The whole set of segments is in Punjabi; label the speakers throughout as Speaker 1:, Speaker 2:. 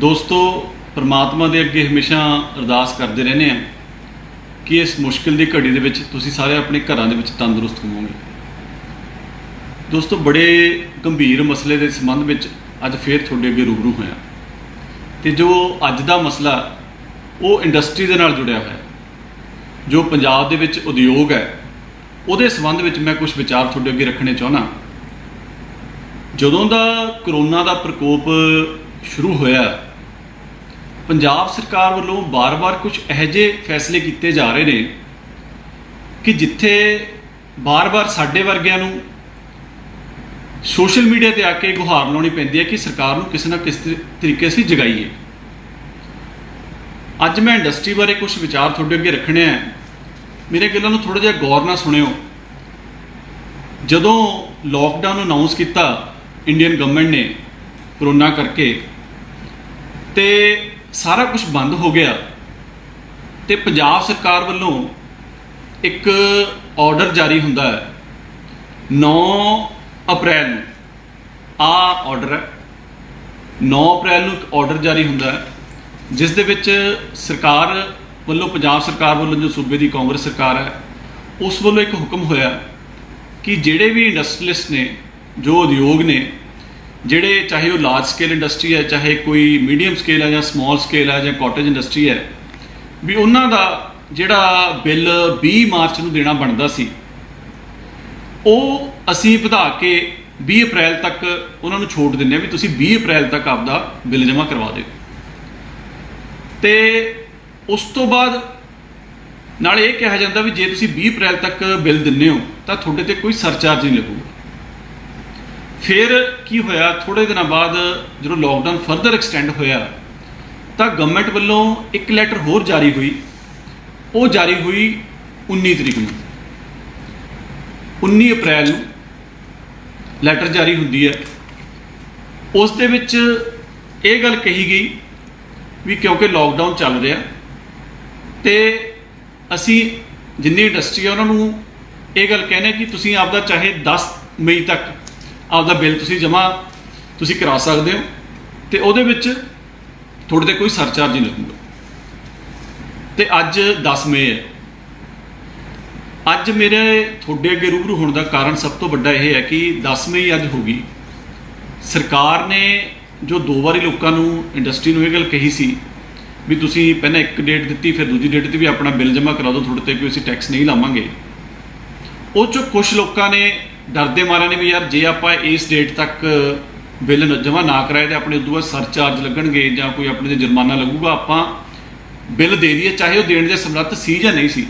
Speaker 1: ਦੋਸਤੋ परमात्मा ਦੇ ਅੱਗੇ ਹਮੇਸ਼ਾ ਅਰਦਾਸ ਕਰਦੇ ਰਹਿੰਦੇ ਆ ਕਿ ਇਸ ਮੁਸ਼ਕਿਲ ਦੀ ਘੜੀ ਦੇ ਵਿੱਚ ਤੁਸੀਂ ਸਾਰੇ ਆਪਣੇ ਘਰਾਂ ਦੇ ਵਿੱਚ ਤੰਦਰੁਸਤ ਹੋਵੋਗੇ। ਦੋਸਤੋ ਬੜੇ ਗੰਭੀਰ ਮਸਲੇ ਦੇ ਸੰਬੰਧ ਵਿੱਚ ਅੱਜ ਫੇਰ ਤੁਹਾਡੇ ਅੱਗੇ ਰੂਬਰੂ ਹੋਇਆ ਤੇ ਜੋ ਅੱਜ ਦਾ ਮਸਲਾ ਉਹ ਇੰਡਸਟਰੀ ਦੇ ਨਾਲ ਜੁੜਿਆ ਹੋਇਆ, ਜੋ ਪੰਜਾਬ ਦੇ ਵਿੱਚ ਉਦਯੋਗ ਹੈ ਉਹਦੇ ਸੰਬੰਧ ਵਿੱਚ ਮੈਂ ਕੁਝ ਵਿਚਾਰ ਤੁਹਾਡੇ ਅੱਗੇ ਰੱਖਣੇ ਚਾਹੁੰਦਾ। ਜਦੋਂ ਦਾ ਕਰੋਨਾ ਦਾ ਪ੍ਰਕੋਪ ਸ਼ੁਰੂ ਹੋਇਆ, ਪੰਜਾਬ ਸਰਕਾਰ ਵੱਲੋਂ ਬਾਰ-ਬਾਰ ਕੁਝ ਇਹੋ ਜਿਹੇ ਫੈਸਲੇ ਕੀਤੇ ਜਾ ਰਹੇ ਨੇ ਕਿ ਜਿੱਥੇ ਬਾਰ-ਬਾਰ ਸਾਡੇ ਵਰਗਿਆਂ ਨੂੰ ਸੋਸ਼ਲ ਮੀਡੀਆ ਤੇ ਆ ਕੇ ਗੁਹਾਰ ਲਾਉਣੀ ਪੈਂਦੀ ਹੈ ਕਿ ਸਰਕਾਰ ਨੂੰ ਕਿਸੇ ਨਾ ਕਿਸੇ ਤਰੀਕੇ ਅਸੀਂ ਜਗਾਈਏ। ਅੱਜ ਮੈਂ ਇੰਡਸਟਰੀ ਬਾਰੇ ਕੁਝ ਵਿਚਾਰ ਤੁਹਾਡੇ ਅੱਗੇ ਰੱਖਣੇ ਆ। ਮੇਰੇ ਗੱਲਾਂ ਨੂੰ ਥੋੜਾ ਜਿਹਾ ਗੌਰ ਨਾਲ ਸੁਣਿਓ। ਜਦੋਂ ਲੋਕਡਾਊਨ ਅਨਾਉਂਸ ਕੀਤਾ ਇੰਡੀਅਨ ਗਵਰਨਮੈਂਟ ਨੇ ਕਰੋਨਾ ਕਰਕੇ ਤੇ ਸਾਰਾ ਕੁਝ ਬੰਦ ਹੋ ਗਿਆ ਤੇ ਪੰਜਾਬ ਸਰਕਾਰ ਵੱਲੋਂ ਇੱਕ ਆਰਡਰ ਜਾਰੀ ਹੁੰਦਾ ਹੈ 9 ਅਪ੍ਰੈਲ ਨੂੰ। ਆਰਡਰ ਹੈ 9 ਅਪ੍ਰੈਲ ਨੂੰ ਇੱਕ ਆਰਡਰ ਜਾਰੀ ਹੁੰਦਾ ਹੈ ਜਿਸ ਦੇ ਵਿੱਚ ਸਰਕਾਰ ਵੱਲੋਂ, ਪੰਜਾਬ ਸਰਕਾਰ ਵੱਲੋਂ, ਜੋ ਸੂਬੇ ਦੀ ਕਾਂਗਰਸ ਸਰਕਾਰ ਹੈ ਉਸ ਵੱਲੋਂ ਇੱਕ ਹੁਕਮ ਹੋਇਆ ਕਿ ਜਿਹੜੇ ਵੀ ਇੰਡਸਟਰੀਅਲਿਸਟ ਨੇ, ਜੋ ਉਦਯੋਗ ਨੇ, ਜਿਹੜੇ ਚਾਹੇ ਉਹ ਲਾਰਜ ਸਕੇਲ ਇੰਡਸਟਰੀ ਹੈ, ਚਾਹੇ ਕੋਈ ਮੀਡੀਅਮ ਸਕੇਲ ਹੈ ਜਾਂ ਸਮਾਲ ਸਕੇਲ ਹੈ ਜਾਂ ਕਾਟੇਜ ਇੰਡਸਟਰੀ ਹੈ, ਵੀ ਉਹਨਾਂ ਦਾ ਜਿਹੜਾ ਬਿੱਲ 20 ਮਾਰਚ ਨੂੰ ਦੇਣਾ ਬਣਦਾ ਸੀ ਉਹ ਅਸੀਂ ਵਧਾ ਕੇ 20 ਅਪ੍ਰੈਲ ਤੱਕ ਉਹਨਾਂ ਨੂੰ ਛੋਟ ਦਿੰਦੇ ਹਾਂ ਵੀ ਤੁਸੀਂ 20 ਅਪ੍ਰੈਲ ਤੱਕ ਆਪਦਾ ਬਿੱਲ ਜਮ੍ਹਾਂ ਕਰਵਾ ਦਿਓ। ਤੇ ਉਸ ਤੋਂ ਬਾਅਦ ਨਾਲ ਇਹ ਕਿਹਾ ਜਾਂਦਾ ਵੀ ਜੇ ਤੁਸੀਂ 20 ਅਪ੍ਰੈਲ ਤੱਕ ਬਿੱਲ ਦਿੰਦੇ ਹੋ ਤਾਂ ਤੁਹਾਡੇ ਤੇ ਕੋਈ ਸਰਚਾਰਜ ਨਹੀਂ ਲੱਗੂਗਾ। ਫਿਰ ਕੀ ਹੋਇਆ, ਥੋੜ੍ਹੇ ਦਿਨਾਂ ਬਾਅਦ ਜਦੋਂ ਲੋਕਡਾਊਨ ਫਰਦਰ ਐਕਸਟੈਂਡ ਹੋਇਆ ਤਾਂ ਗਵਰਨਮੈਂਟ ਵੱਲੋਂ ਇੱਕ ਲੈਟਰ ਹੋਰ ਜਾਰੀ ਹੋਈ। ਉਹ ਜਾਰੀ ਹੋਈ 19 ਤਰੀਕ ਨੂੰ। 19 ਅਪ੍ਰੈਲ ਨੂੰ ਲੈਟਰ ਜਾਰੀ ਹੁੰਦੀ ਹੈ। ਉਸ ਦੇ ਵਿੱਚ ਇਹ ਗੱਲ ਕਹੀ ਗਈ ਵੀ ਕਿਉਂਕਿ ਲੋਕਡਾਊਨ ਚੱਲ ਰਿਹਾ ਤੇ ਅਸੀਂ ਜਿੰਨੀ ਇੰਡਸਟਰੀ ਆ ਉਹਨਾਂ ਨੂੰ ਇਹ ਗੱਲ ਕਹਿੰਦੇ ਕਿ ਤੁਸੀਂ ਆਪਦਾ ਚਾਹੇ 10 ਮਈ ਤੱਕ ਆਪਦਾ ਬਿੱਲ ਤੁਸੀਂ ਕਰਾ ਸਕਦੇ ਹੋ ਤੇ ਉਹਦੇ ਵਿੱਚ ਤੁਹਾਡੇ ਤੇ ਕੋਈ ਸਰਚਾਰਜ ਨਹੀਂ ਲੱਗੂਗਾ। ਤੇ ਅੱਜ 10 ਮਈ ਹੈ। ਅੱਜ ਮੇਰੇ ਤੁਹਾਡੇ ਅੱਗੇ ਰੂਬਰੂ ਹੋਣ ਦਾ ਕਾਰਨ ਸਭ ਤੋਂ ਵੱਡਾ ਇਹ ਹੈ ਕਿ 10 ਮਈ ਅੱਜ ਹੋ ਗਈ। ਸਰਕਾਰ ਨੇ ਜੋ 2 ਵਾਰੀ ਲੋਕਾਂ ਨੂੰ, ਇੰਡਸਟਰੀ ਨੂੰ ਇਹ ਗੱਲ ਕਹੀ ਸੀ ਵੀ ਤੁਸੀਂ ਪਹਿਲਾਂ ਇੱਕ ਡੇਟ ਦਿੱਤੀ, ਫਿਰ ਦੂਜੀ ਡੇਟ 'ਤੇ ਵੀ ਆਪਣਾ ਬਿੱਲ ਜਮ੍ਹਾਂ ਕਰਾ ਦਿਓ, ਤੁਹਾਡੇ 'ਤੇ ਕੋਈ ਅਸੀਂ ਟੈਕਸ ਨਹੀਂ ਲਾਵਾਂਗੇ। ਉਹ 'ਚੋਂ ਕੁਛ ਲੋਕਾਂ ਨੇ ਡਰਦੇ ਮਾਰਿਆਂ ਨੇ ਵੀ ਯਾਰ ਜੇ ਆਪਾਂ ਇਸ ਡੇਟ ਤੱਕ ਬਿੱਲ ਜਮ੍ਹਾਂ ਨਾ ਕਰਾਏ ਤਾਂ ਆਪਣੇ ਉਦੋਂ ਬਾਅਦ ਸਰਚਾਰਜ ਲੱਗਣਗੇ ਜਾਂ ਕੋਈ ਆਪਣੇ 'ਤੇ ਜੁਰਮਾਨਾ ਲੱਗੂਗਾ, ਆਪਾਂ ਬਿੱਲ ਦੇ ਦਈਏ, ਚਾਹੇ ਉਹ ਦੇਣ ਦੇ ਸਮਰੱਥ ਸੀ ਜਾਂ ਨਹੀਂ ਸੀ।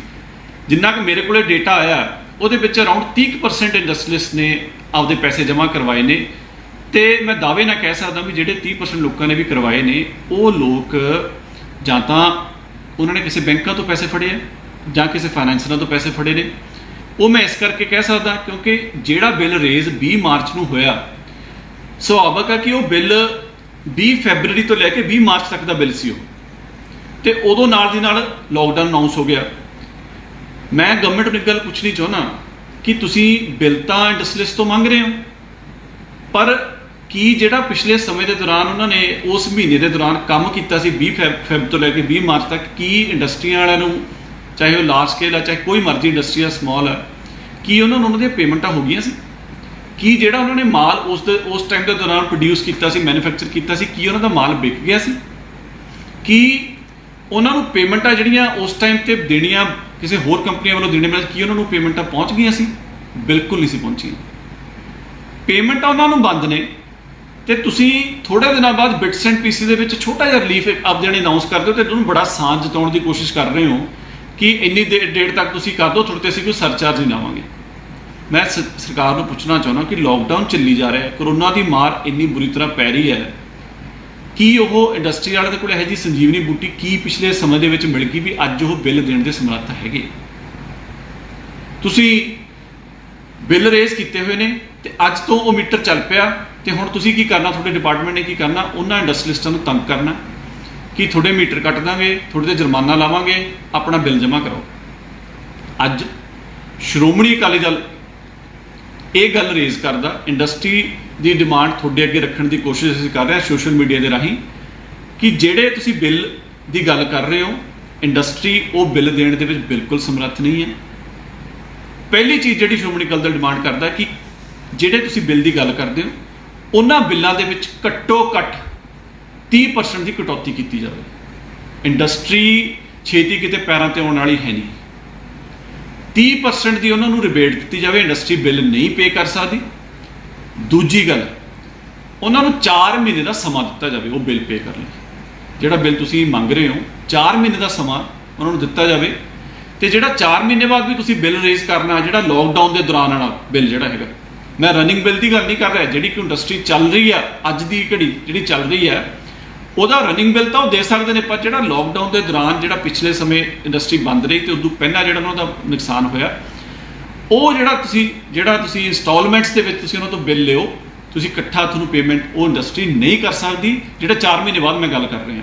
Speaker 1: ਜਿੰਨਾ ਕਿ ਮੇਰੇ ਕੋਲ ਡੇਟਾ ਆਇਆ ਉਹਦੇ ਵਿੱਚ ਅਰਾਊਂਡ 30% ਇੰਡਸਟਰੀਅਲਿਸਟ ਨੇ ਆਪਦੇ ਪੈਸੇ ਜਮ੍ਹਾਂ ਕਰਵਾਏ ਨੇ ਤੇ ਮੈਂ ਦਾਅਵੇ ਨਾਲ ਕਹਿ ਸਕਦਾ ਵੀ ਜਿਹੜੇ 30% ਲੋਕਾਂ ਨੇ ਵੀ ਕਰਵਾਏ ਨੇ ਉਹ ਲੋਕ ਜਾਂ ਤਾਂ ਉਹਨਾਂ ਨੇ ਕਿਸੇ ਬੈਂਕਾਂ ਤੋਂ ਪੈਸੇ ਫੜੇ ਆ ਜਾਂ ਕਿਸੇ ਫਾਈਨੈਂਸਰਾਂ ਤੋਂ ਪੈਸੇ ਫੜੇ ਨੇ। ਉਹ ਮੈਂ ਇਸ ਕਰਕੇ ਕਹਿ ਸਕਦਾ ਕਿਉਂਕਿ ਜਿਹੜਾ ਬਿੱਲ ਰੇਜ਼ 20 ਮਾਰਚ ਨੂੰ ਹੋਇਆ, ਸੁਭਾਵਕ ਹੈ ਕਿ ਉਹ ਬਿੱਲ 20 ਫੈਬਰਵਰੀ ਤੋਂ ਲੈ ਕੇ 20 ਮਾਰਚ ਤੱਕ ਦਾ ਬਿੱਲ ਸੀ ਉਹ, ਤੇ ਉਦੋਂ ਨਾਲ ਦੀ ਨਾਲ ਲੋਕਡਾਊਨ ਅਨਾਉਂਸ ਹੋ ਗਿਆ। ਮੈਂ ਗਵਰਨਮੈਂਟ ਨੂੰ ਇੱਕ ਗੱਲ ਪੁੱਛਣੀ ਚਾਹੁੰਦਾ ਕਿ ਤੁਸੀਂ ਬਿੱਲ ਤਾਂ ਇੰਡਸਟਰੀਅਲਿਸਟ ਤੋਂ ਮੰਗ ਰਹੇ ਹੋ, ਪਰ ਕੀ ਜਿਹੜਾ ਪਿਛਲੇ ਸਮੇਂ ਦੇ ਦੌਰਾਨ ਉਹਨਾਂ ਨੇ ਉਸ ਮਹੀਨੇ ਦੇ ਦੌਰਾਨ ਕੰਮ ਕੀਤਾ ਸੀ 20 ਫੈਬ ਤੋਂ ਲੈ ਕੇ 20 ਮਾਰਚ ਤੱਕ, ਕੀ ਇੰਡਸਟਰੀਆਂ ਵਾਲਿਆਂ ਨੂੰ, ਚਾਹੇ ਉਹ ਲਾਰਜ ਸਕੇਲ ਹੈ ਚਾਹੇ ਕੋਈ ਮਰਜ਼ੀ ਇੰਡਸਟਰੀ ਆ, ਸਮਾਲ ਹੈ, ਕੀ ਉਹਨਾਂ ਦੀਆਂ ਪੇਮੈਂਟਾਂ ਹੋ ਗਈਆਂ ਸੀ? ਕੀ ਜਿਹੜਾ ਉਹਨਾਂ ਨੇ ਮਾਲ ਉਸ ਟਾਈਮ ਦੇ ਦੌਰਾਨ ਪ੍ਰੋਡਿਊਸ ਕੀਤਾ ਸੀ, ਮੈਨੂਫੈਕਚਰ ਕੀਤਾ ਸੀ, ਕੀ ਉਹਨਾਂ ਦਾ ਮਾਲ ਵਿਕ ਗਿਆ ਸੀ? ਕੀ ਉਹਨਾਂ ਨੂੰ ਪੇਮੈਂਟਾਂ ਜਿਹੜੀਆਂ ਉਸ ਟਾਈਮ 'ਤੇ ਦੇਣੀਆਂ ਕਿਸੇ ਹੋਰ ਕੰਪਨੀਆਂ ਵੱਲੋਂ ਦੇਣੇ, ਕੀ ਉਹਨਾਂ ਨੂੰ ਪੇਮੈਂਟਾਂ ਪਹੁੰਚ ਗਈਆਂ ਸੀ? ਬਿਲਕੁਲ ਨਹੀਂ ਸੀ ਪਹੁੰਚੀਆਂ। ਪੇਮੈਂਟਾਂ ਉਹਨਾਂ ਨੂੰ ਬੰਦ ਨੇ ਤੇ ਤੁਸੀਂ ਥੋੜ੍ਹੇ ਦਿਨਾਂ ਬਾਅਦ ਬਿਟਸ ਐਂਡ ਪੀਸਿਸ ਦੇ ਵਿੱਚ ਛੋਟਾ ਜਿਹਾ ਰਿਲੀਫ ਆਪਦੇ ਨੇ ਅਨਾਉਂਸ ਕਰ ਦਿਓ ਤੇ ਉਹਨੂੰ ਬੜਾ ਸਾਂਝ ਜਤਾਉਣ ਦੀ ਕੋਸ਼ਿਸ਼ ਕਰ ਰਹੇ ਹੋ ਕਿ ਇੰਨੀ ਡੇਟ ਤੱਕ ਤੁਸੀਂ ਕਰ ਦਿਓ, ਤੁਹਾਡੇ 'ਤੇ ਅਸੀਂ ਕੋਈ ਸਰਚਾਰਜ ਨਹੀਂ ਲਾਵਾਂਗੇ। ਮੈਂ ਸਰਕਾਰ ਨੂੰ ਪੁੱਛਣਾ ਚਾਹੁੰਦਾ ਕਿ ਲੋਕਡਾਊਨ ਚੱਲੀ ਜਾ ਰਿਹਾ, ਕਰੋਨਾ ਦੀ ਮਾਰ ਇੰਨੀ ਬੁਰੀ ਤਰ੍ਹਾਂ ਪੈ ਰਹੀ ਹੈ, ਕੀ ਉਹ ਇੰਡਸਟਰੀ ਵਾਲਿਆਂ ਦੇ ਕੋਲ ਇਹੋ ਜਿਹੀ ਸੰਜੀਵਨੀ ਬੂਟੀ ਕੀ ਪਿਛਲੇ ਸਮੇਂ ਦੇ ਵਿੱਚ ਮਿਲ ਗਈ ਵੀ ਅੱਜ ਉਹ ਬਿੱਲ ਦੇਣ ਦੇ ਸਮਰੱਥ ਹੈਗੇ? ਤੁਸੀਂ ਬਿੱਲ ਰੇਜ਼ ਕੀਤੇ ਹੋਏ ਨੇ ਤੇ ਅੱਜ ਤੋਂ ਉਹ ਮੀਟਰ ਚੱਲ ਪਿਆ ਤੇ ਹੁਣ ਤੁਸੀਂ ਕੀ ਕਰਨਾ, ਤੁਹਾਡੇ ਡਿਪਾਰਟਮੈਂਟ ਨੇ ਕੀ ਕਰਨਾ? ਉਹਨਾਂ ਇੰਡਸਟਰੀਅਲਿਸਟਾਂ ਨੂੰ ਤੰਗ ਕਰਨਾ ਕਿ ਤੁਹਾਡੇ ਮੀਟਰ ਕੱਟ ਦਾਂਗੇ, ਤੁਹਾਡੇ 'ਤੇ ਜੁਰਮਾਨਾ ਲਾਵਾਂਗੇ, ਆਪਣਾ ਬਿੱਲ ਜਮ੍ਹਾਂ ਕਰਾਓ। ਅੱਜ ਸ਼੍ਰੋਮਣੀ ਅਕਾਲੀ ਦਲ ਇਹ ਗੱਲ ਰੇਜ਼ ਕਰਦਾ, ਇੰਡਸਟਰੀ ਦੀ ਡਿਮਾਂਡ ਤੁਹਾਡੇ ਅੱਗੇ ਰੱਖਣ ਦੀ ਕੋਸ਼ਿਸ਼ ਅਸੀਂ ਕਰ ਰਹੇ ਹਾਂ ਸੋਸ਼ਲ ਮੀਡੀਆ ਦੇ ਰਾਹੀਂ कि ਜਿਹੜੇ ਤੁਸੀਂ ਬਿੱਲ ਦੀ ਗੱਲ ਕਰ ਰਹੇ ਹੋ, ਇੰਡਸਟਰੀ ਉਹ ਬਿੱਲ ਦੇਣ ਦੇ ਵਿੱਚ ਬਿਲਕੁਲ ਸਮਰੱਥ ਨਹੀਂ ਹੈ। ਪਹਿਲੀ ਚੀਜ਼ ਜਿਹੜੀ ਸ਼੍ਰੋਮਣੀ ਅਕਾਲੀ ਦਲ ਡਿਮਾਂਡ ਕਰਦਾ ਕਿ ਜਿਹੜੇ ਤੁਸੀਂ ਬਿੱਲ ਦੀ ਗੱਲ ਕਰਦੇ ਹੋ ਉਹਨਾਂ ਬਿੱਲਾਂ ਦੇ ਵਿੱਚ ਘੱਟੋ ਘੱਟ 30% ਦੀ ਕਟੌਤੀ ਕੀਤੀ ਜਾਵੇ। ਇੰਡਸਟਰੀ ਛੇਤੀ ਕਿਤੇ ਪੈਰਾਂ ਤੇ ਆਉਣ ਵਾਲੀ ਹੈ ਨਹੀਂ। 30% ਦੀ ਉਹਨਾਂ ਨੂੰ ਰਿਬੇਟ ਦਿੱਤੀ ਜਾਵੇ, ਇੰਡਸਟਰੀ ਬਿੱਲ ਨਹੀਂ ਪੇ ਕਰ ਸਕਦੀ। ਦੂਜੀ ਗੱਲ, ਉਹਨਾਂ ਨੂੰ 4 ਮਹੀਨੇ ਦਾ ਸਮਾਂ ਦਿੱਤਾ ਜਾਵੇ ਉਹ ਬਿੱਲ ਪੇ ਕਰਨ ਲਈ। ਜਿਹੜਾ ਬਿੱਲ ਤੁਸੀਂ ਮੰਗ ਰਹੇ ਹੋ 4 ਮਹੀਨੇ ਦਾ ਸਮਾਂ ਉਹਨਾਂ ਨੂੰ ਦਿੱਤਾ ਜਾਵੇ। ਤੇ ਜਿਹੜਾ 4 ਮਹੀਨੇ ਬਾਅਦ ਵੀ ਤੁਸੀਂ ਬਿੱਲ ਰੇਜ਼ ਕਰਨਾ, ਜਿਹੜਾ ਲੋਕਡਾਊਨ ਦੇ ਦੌਰਾਨ ਵਾਲਾ ਬਿੱਲ ਜਿਹੜਾ ਹੈਗਾ, ਮੈਂ ਰਨਿੰਗ ਬਿੱਲ ਦੀ ਗੱਲ ਨਹੀਂ ਕਰ ਰਿਹਾ, ਜਿਹੜੀ ਕਿ ਇੰਡਸਟਰੀ ਚੱਲ ਰਹੀ ਆ ਅੱਜ ਦੀ ਘੜੀ ਜਿਹੜੀ ਚੱਲ ਰਹੀ ਹੈ ਉਹਦਾ ਰਨਿੰਗ ਬਿੱਲ ਤਾਂ ਉਹ ਦੇ ਸਕਦੇ ਨੇ, ਪਰ ਜਿਹੜਾ ਲੋਕਡਾਊਨ ਦੇ ਦੌਰਾਨ ਜਿਹੜਾ ਪਿਛਲੇ ਸਮੇਂ ਇੰਡਸਟਰੀ ਬੰਦ ਰਹੀ ਤੇ ਉਦੋਂ ਪਹਿਲਾਂ ਜਿਹੜਾ ਉਹਨਾਂ ਦਾ ਨੁਕਸਾਨ ਹੋਇਆ, ਉਹ ਜਿਹੜਾ ਤੁਸੀਂ ਇੰਸਟਾਲਮੈਂਟਸ ਦੇ ਵਿੱਚ ਤੁਸੀਂ ਉਹਨਾਂ ਤੋਂ ਬਿੱਲ ਲਿਓ, ਤੁਸੀਂ ਇਕੱਠਾ ਤੁਹਾਨੂੰ ਪੇਮੈਂਟ ਉਹ ਇੰਡਸਟਰੀ ਨਹੀਂ ਕਰ ਸਕਦੀ, ਜਿਹੜਾ 4 ਮਹੀਨੇ ਬਾਅਦ ਮੈਂ ਗੱਲ ਕਰ ਰਿਹਾ।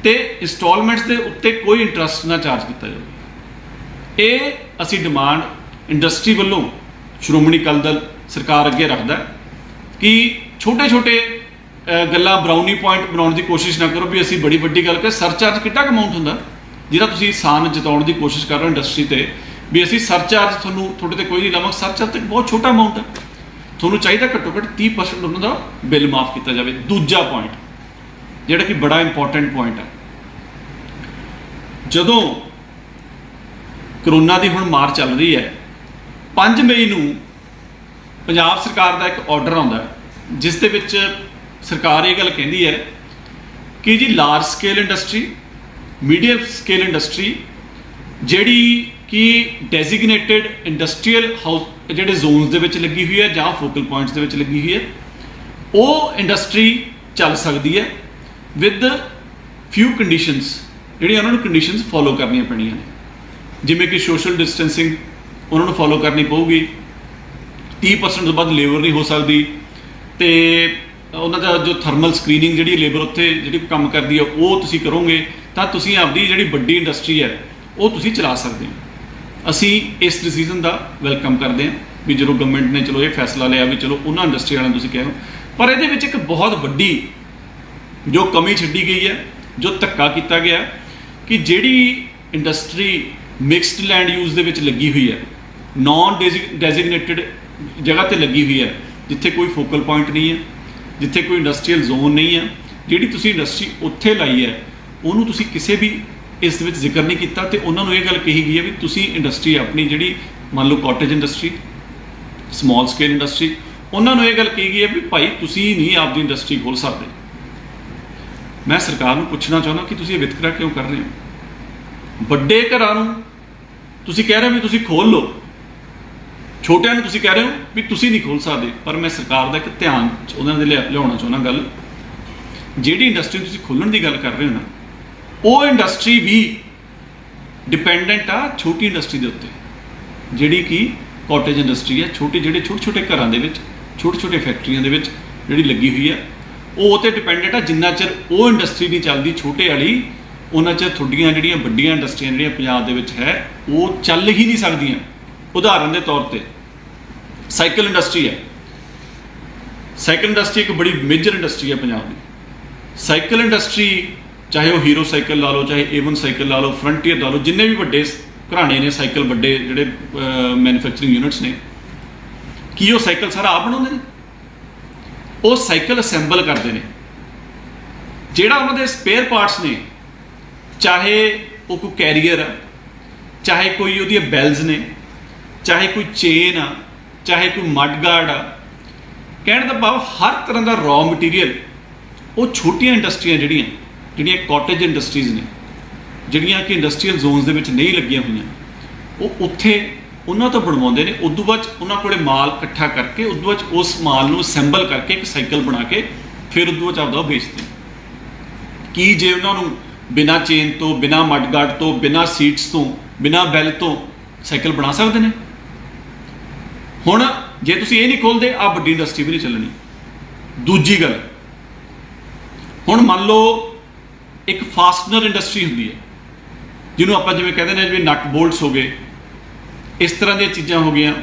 Speaker 1: ਤੇ ਇੰਸਟਾਲਮੈਂਟਸ ਦੇ ਉੱਤੇ ਕੋਈ ਇੰਟਰਸਟ ਨਾ ਚਾਰਜ ਕੀਤਾ ਜਾਵੇ। ਇਹ ਅਸੀਂ ਡਿਮਾਂਡ ਇੰਡਸਟਰੀ ਵੱਲੋਂ ਸ਼੍ਰੋਮਣੀ ਅਕਾਲੀ ਦਲ ਸਰਕਾਰ ਅੱਗੇ ਰੱਖਦਾ ਕਿ ਛੋਟੇ ਗੱਲਾਂ ਬਰਾਊਨੀ ਪੁਆਇੰਟ ਬਣਾਉਣ ਦੀ ਕੋਸ਼ਿਸ਼ ਨਾ ਕਰੋ ਵੀ ਅਸੀਂ ਬੜੀ ਵੱਡੀ ਗੱਲ ਕਰ। ਸਰਚਾਰਜ ਕਿੰਨਾ ਕੁ ਅਮਾਊਂਟ ਹੁੰਦਾ ਜਿਹੜਾ ਤੁਸੀਂ ਸਾਨ ਜਤਾਉਣ ਦੀ ਕੋਸ਼ਿਸ਼ ਕਰ ਰਹੇ ਹੋ ਇੰਡਸਟਰੀ ਤੇ ਵੀ ਅਸੀਂ ਸਰਚਾਰਜ ਤੁਹਾਡੇ ਤੇ ਕੋਈ ਨਹੀਂ ਲਾਵਾਂਗੇ। ਸਰਚਾਰਜ ਤੇ ਬਹੁਤ ਛੋਟਾ ਅਮਾਊਂਟ ਹੈ, ਤੁਹਾਨੂੰ ਚਾਹੀਦਾ ਘੱਟੋ ਘੱਟ 30% ਉਹਨਾਂ ਦਾ ਬਿੱਲ ਮਾਫ ਕੀਤਾ ਜਾਵੇ। ਦੂਜਾ ਪੁਆਇੰਟ ਜਿਹੜਾ ਕਿ ਬੜਾ ਇੰਪੋਰਟੈਂਟ ਪੁਆਇੰਟ ਹੈ, ਜਦੋਂ ਕਰੋਨਾ ਦੀ ਹੁਣ ਮਾਰ ਚੱਲ ਰਹੀ ਹੈ, 5 ਮਈ ਨੂੰ ਪੰਜਾਬ ਸਰਕਾਰ ਦਾ ਇੱਕ ਆਰਡਰ ਆਉਂਦਾ ਜਿਸ ਦੇ ਵਿੱਚ ਸਰਕਾਰ ਇਹ ਗੱਲ ਕਹਿੰਦੀ ਹੈ ਕਿ ਜੀ large scale industry, medium scale industry ਜਿਹੜੀ ਕਿ ਡੈਜ਼ਿਗਨੇਟਿਡ ਇੰਡਸਟਰੀਅਲ ਹਾਊਸ ਜਿਹੜੇ ਜ਼ੋਨਸ ਦੇ ਵਿੱਚ ਲੱਗੀ ਹੋਈ ਹੈ ਜਾਂ ਫੋਕਲ ਪੁਆਇੰਟਸ ਦੇ ਵਿੱਚ ਲੱਗੀ ਹੋਈ ਹੈ, ਉਹ ਇੰਡਸਟਰੀ ਚੱਲ ਸਕਦੀ ਹੈ ਵਿਦ ਫਿਊ ਕੰਡੀਸ਼ਨਸ, ਜਿਹੜੀਆਂ ਉਹਨਾਂ ਨੂੰ ਕੰਡੀਸ਼ਨਸ ਫੋਲੋ ਕਰਨੀਆਂ ਪੈਣੀਆਂ ਨੇ, ਜਿਵੇਂ ਕਿ ਸੋਸ਼ਲ ਡਿਸਟੈਂਸਿੰਗ ਉਹਨਾਂ ਨੂੰ ਫੋਲੋ ਕਰਨੀ ਪਊਗੀ, 30% ਤੋਂ ਵੱਧ ਲੇਬਰ ਨਹੀਂ ਹੋ ਸਕਦੀ, ਤੇ ਉਹਨਾਂ ਦਾ ਜੋ ਥਰਮਲ ਸਕਰੀਨਿੰਗ ਜਿਹੜੀ ਲੇਬਰ ਉੱਥੇ ਜਿਹੜੀ ਕੰਮ ਕਰਦੀ ਹੈ ਉਹ ਤੁਸੀਂ ਕਰੋਗੇ ਤਾਂ ਤੁਸੀਂ ਆਪਦੀ ਜਿਹੜੀ ਵੱਡੀ ਇੰਡਸਟਰੀ ਹੈ ਉਹ ਤੁਸੀਂ ਚਲਾ ਸਕਦੇ ਹੋ। ਅਸੀਂ ਇਸ ਡਿਸੀਜ਼ਨ ਦਾ ਵੈਲਕਮ ਕਰਦੇ ਹਾਂ ਵੀ ਜਦੋਂ ਗਵਰਨਮੈਂਟ ਨੇ ਚਲੋ ਇਹ ਫੈਸਲਾ ਲਿਆ ਵੀ ਚਲੋ ਉਹਨਾਂ ਇੰਡਸਟਰੀ ਵਾਲਿਆਂ ਨੂੰ ਤੁਸੀਂ ਕਹੋ, ਪਰ ਇਹਦੇ ਵਿੱਚ ਇੱਕ ਬਹੁਤ ਵੱਡੀ ਜੋ ਕਮੀ ਛੱਡੀ ਗਈ ਹੈ, ਜੋ ਧੱਕਾ ਕੀਤਾ ਗਿਆ ਕਿ ਜਿਹੜੀ ਇੰਡਸਟਰੀ ਮਿਕਸਡ ਲੈਂਡ ਯੂਜ਼ ਦੇ ਵਿੱਚ ਲੱਗੀ ਹੋਈ ਹੈ, ਨੌਨ ਡੈਜ਼ਿਗਨੇਟਿਡ ਜਗ੍ਹਾ ਤੇ ਲੱਗੀ ਹੋਈ ਹੈ, ਜਿੱਥੇ ਕੋਈ ਫੋਕਲ ਪੁਆਇੰਟ ਨਹੀਂ ਹੈ, ਜਿੱਥੇ ਕੋਈ ਇੰਡਸਟਰੀਅਲ ਜ਼ੋਨ ਨਹੀਂ ਹੈ, ਜਿਹੜੀ ਤੁਸੀਂ ਇੰਡਸਟਰੀ ਉੱਥੇ ਲਾਈ ਹੈ ਉਹਨੂੰ ਤੁਸੀਂ ਕਿਸੇ ਵੀ ਇਸ ਦੇ ਵਿੱਚ ਜ਼ਿਕਰ ਨਹੀਂ ਕੀਤਾ। ਤੇ ਉਹਨਾਂ ਨੂੰ ਇਹ ਗੱਲ ਕਹੀ ਗਈ ਹੈ ਵੀ ਤੁਸੀਂ ਇੰਡਸਟਰੀ ਆਪਣੀ ਜਿਹੜੀ ਮੰਨ ਲਓ cottage industry, small scale industry, ਉਹਨਾਂ ਨੂੰ ਇਹ ਗੱਲ ਕਹੀ ਗਈ ਹੈ ਵੀ ਭਾਈ ਤੁਸੀਂ ਨਹੀਂ ਆਪਦੀ ਇੰਡਸਟਰੀ ਖੋਲ੍ਹ ਸਕਦੇ। ਮੈਂ ਸਰਕਾਰ ਨੂੰ ਪੁੱਛਣਾ ਚਾਹੁੰਦਾ ਕਿ ਤੁਸੀਂ ਇਹ ਵਿਤਕਰਾ ਕਿਉਂ ਕਰ ਰਹੇ ਹੋ? ਵੱਡੇ ਘਰਾਂ ਨੂੰ ਤੁਸੀਂ ਕਹਿ ਰਹੇ ਹੋ ਵੀ ਤੁਸੀਂ ਖੋਲ੍ਹ ਲਓ, ਛੋਟਿਆਂ ਨੂੰ ਤੁਸੀਂ ਕਹਿ ਰਹੇ ਹੋ ਵੀ ਤੁਸੀਂ ਨਹੀਂ ਖੋਲ੍ਹ ਸਕਦੇ। ਪਰ ਮੈਂ ਸਰਕਾਰ ਦਾ ਇੱਕ ਧਿਆਨ ਉਹਨਾਂ ਦੇ ਲਿਆਉਣਾ ਚਾਹੁੰਦਾ ਗੱਲ, ਜਿਹੜੀ ਇੰਡਸਟਰੀ ਤੁਸੀਂ ਖੋਲ੍ਹਣ ਦੀ ਗੱਲ ਕਰ ਰਹੇ ਹੋ ਨਾ, ਉਹ ਇੰਡਸਟਰੀ ਵੀ ਡਿਪੈਂਡੈਂਟ ਆ ਛੋਟੀ ਇੰਡਸਟਰੀ ਦੇ ਉੱਤੇ, ਜਿਹੜੀ ਕਿ ਕਾਟੇਜ ਇੰਡਸਟਰੀ ਹੈ, ਜਿਹੜੇ ਛੋਟੇ ਘਰਾਂ ਦੇ ਵਿੱਚ, ਛੋਟੇ ਫੈਕਟਰੀਆਂ ਦੇ ਵਿੱਚ ਜਿਹੜੀ ਲੱਗੀ ਹੋਈ ਹੈ, ਉਹ ਤੇ ਡਿਪੈਂਡੈਂਟ ਆ। ਜਿੰਨਾ ਚਿਰ ਉਹ ਇੰਡਸਟਰੀ ਨਹੀਂ ਚੱਲਦੀ ਛੋਟੇ ਵਾਲੀ, ਉਹਨਾਂ ਚਿਰ ਤੁਹਾਡੀਆਂ ਜਿਹੜੀਆਂ ਵੱਡੀਆਂ ਇੰਡਸਟਰੀਆਂ ਜਿਹੜੀਆਂ ਪੰਜਾਬ ਦੇ ਵਿੱਚ ਹੈ ਉਹ ਚੱਲ ਹੀ ਨਹੀਂ ਸਕਦੀਆਂ। ਉਦਾਹਰਨ ਦੇ ਤੌਰ ਤੇ ਸਾਈਕਲ ਇੰਡਸਟਰੀ ਹੈ, ਸਾਈਕਲ ਇੰਡਸਟਰੀ ਇੱਕ ਬੜੀ ਮੇਜਰ ਇੰਡਸਟਰੀ ਹੈ ਪੰਜਾਬ ਦੀ। ਸਾਈਕਲ ਇੰਡਸਟਰੀ ਚਾਹੇ ਉਹ ਹੀਰੋ ਸਾਈਕਲ ਲਾ ਲਓ, ਚਾਹੇ A1 ਸਾਈਕਲ ਲਾ ਲਓ, ਫਰੰਟੀਅਰ ਲਾ ਲਓ, ਜਿੰਨੇ ਵੀ ਵੱਡੇ ਘਰਾਣੇ ਨੇ ਸਾਈਕਲ, ਵੱਡੇ ਜਿਹੜੇ ਮੈਨੂਫੈਕਚਰਿੰਗ ਯੂਨਿਟਸ ਨੇ, ਕੀ ਉਹ ਸਾਈਕਲ ਸਾਰਾ ਆਪ ਬਣਾਉਂਦੇ ਨੇ? ਉਹ ਸਾਈਕਲ ਅਸੈਂਬਲ ਕਰਦੇ ਨੇ। ਜਿਹੜਾ ਉਹਨਾਂ ਦੇ ਸਪੇਅਰ ਪਾਰਟਸ ਨੇ, ਚਾਹੇ ਉਹ ਕੋਈ ਕੈਰੀਅਰ ਆ, ਚਾਹੇ ਕੋਈ ਉਹਦੀਆਂ ਬੈਲਜ਼ ਨੇ, ਚਾਹੇ ਕੋਈ ਚੇਨ ਆ, ਚਾਹੇ ਕੋਈ ਮੱਡ ਗਾਰਡ ਆ, ਕਹਿਣ ਦਾ ਭਾਵ ਹਰ ਤਰ੍ਹਾਂ ਦਾ ਰॉ ਮਟੀਰੀਅਲ ਉਹ ਛੋਟੀਆਂ ਇੰਡਸਟਰੀਆਂ ਜਿਹੜੀਆਂ ਕਾਟੇਜ ਇੰਡਸਟਰੀਜ਼ ਨੇ, ਜਿਹੜੀਆਂ ਕਿ ਇੰਡਸਟਰੀਅਲ ਜ਼ੋਨਸ ਦੇ ਵਿੱਚ ਨਹੀਂ ਲੱਗੀਆਂ ਹੋਈਆਂ, ਉਹ ਉੱਥੇ ਉਹਨਾਂ ਤੋਂ ਬਣਵਾਉਂਦੇ ਨੇ। ਉਦੋਂ ਬਾਅਦ ਉਹਨਾਂ ਕੋਲੇ ਮਾਲ ਇਕੱਠਾ ਕਰਕੇ ਉਦੋਂ ਬਾਅਦ ਉਸ ਮਾਲ ਨੂੰ ਅਸੈਂਬਲ ਕਰਕੇ ਇੱਕ ਸਾਈਕਲ ਬਣਾ ਕੇ ਫਿਰ ਉਦੋਂ ਬਾਅਦ ਆਪਦਾ ਉਹ ਵੇਚਦੇ। ਕੀ ਜੇ ਉਹਨਾਂ ਨੂੰ ਬਿਨਾਂ ਚੇਨ ਤੋਂ, ਬਿਨਾਂ ਮੱਡ ਗਾਰਡ ਤੋਂ, ਬਿਨਾਂ ਸੀਟਸ ਤੋਂ, ਬਿਨਾਂ ਬੈਲ ਤੋਂ ਸਾਈਕਲ ਬਣਾ ਸਕਦੇ ਨੇ? ਹੁਣ ਜੇ ਤੁਸੀਂ ਇਹ ਨਹੀਂ ਖੋਲ੍ਹਦੇ, ਆਹ ਵੱਡੀ ਇੰਡਸਟਰੀ ਵੀ ਨਹੀਂ ਚੱਲਣੀ। ਦੂਜੀ ਗੱਲ, ਹੁਣ ਮੰਨ ਲਓ ਇੱਕ ਫਾਸਟਨਰ ਇੰਡਸਟਰੀ ਹੁੰਦੀ ਹੈ, ਜਿਹਨੂੰ ਆਪਾਂ ਜਿਵੇਂ ਕਹਿੰਦੇ ਨੇ ਜਿਵੇਂ ਨਟ ਬੋਲਟਸ ਹੋ ਗਏ, ਇਸ ਤਰ੍ਹਾਂ ਦੀਆਂ ਚੀਜ਼ਾਂ ਹੋ ਗਈਆਂ।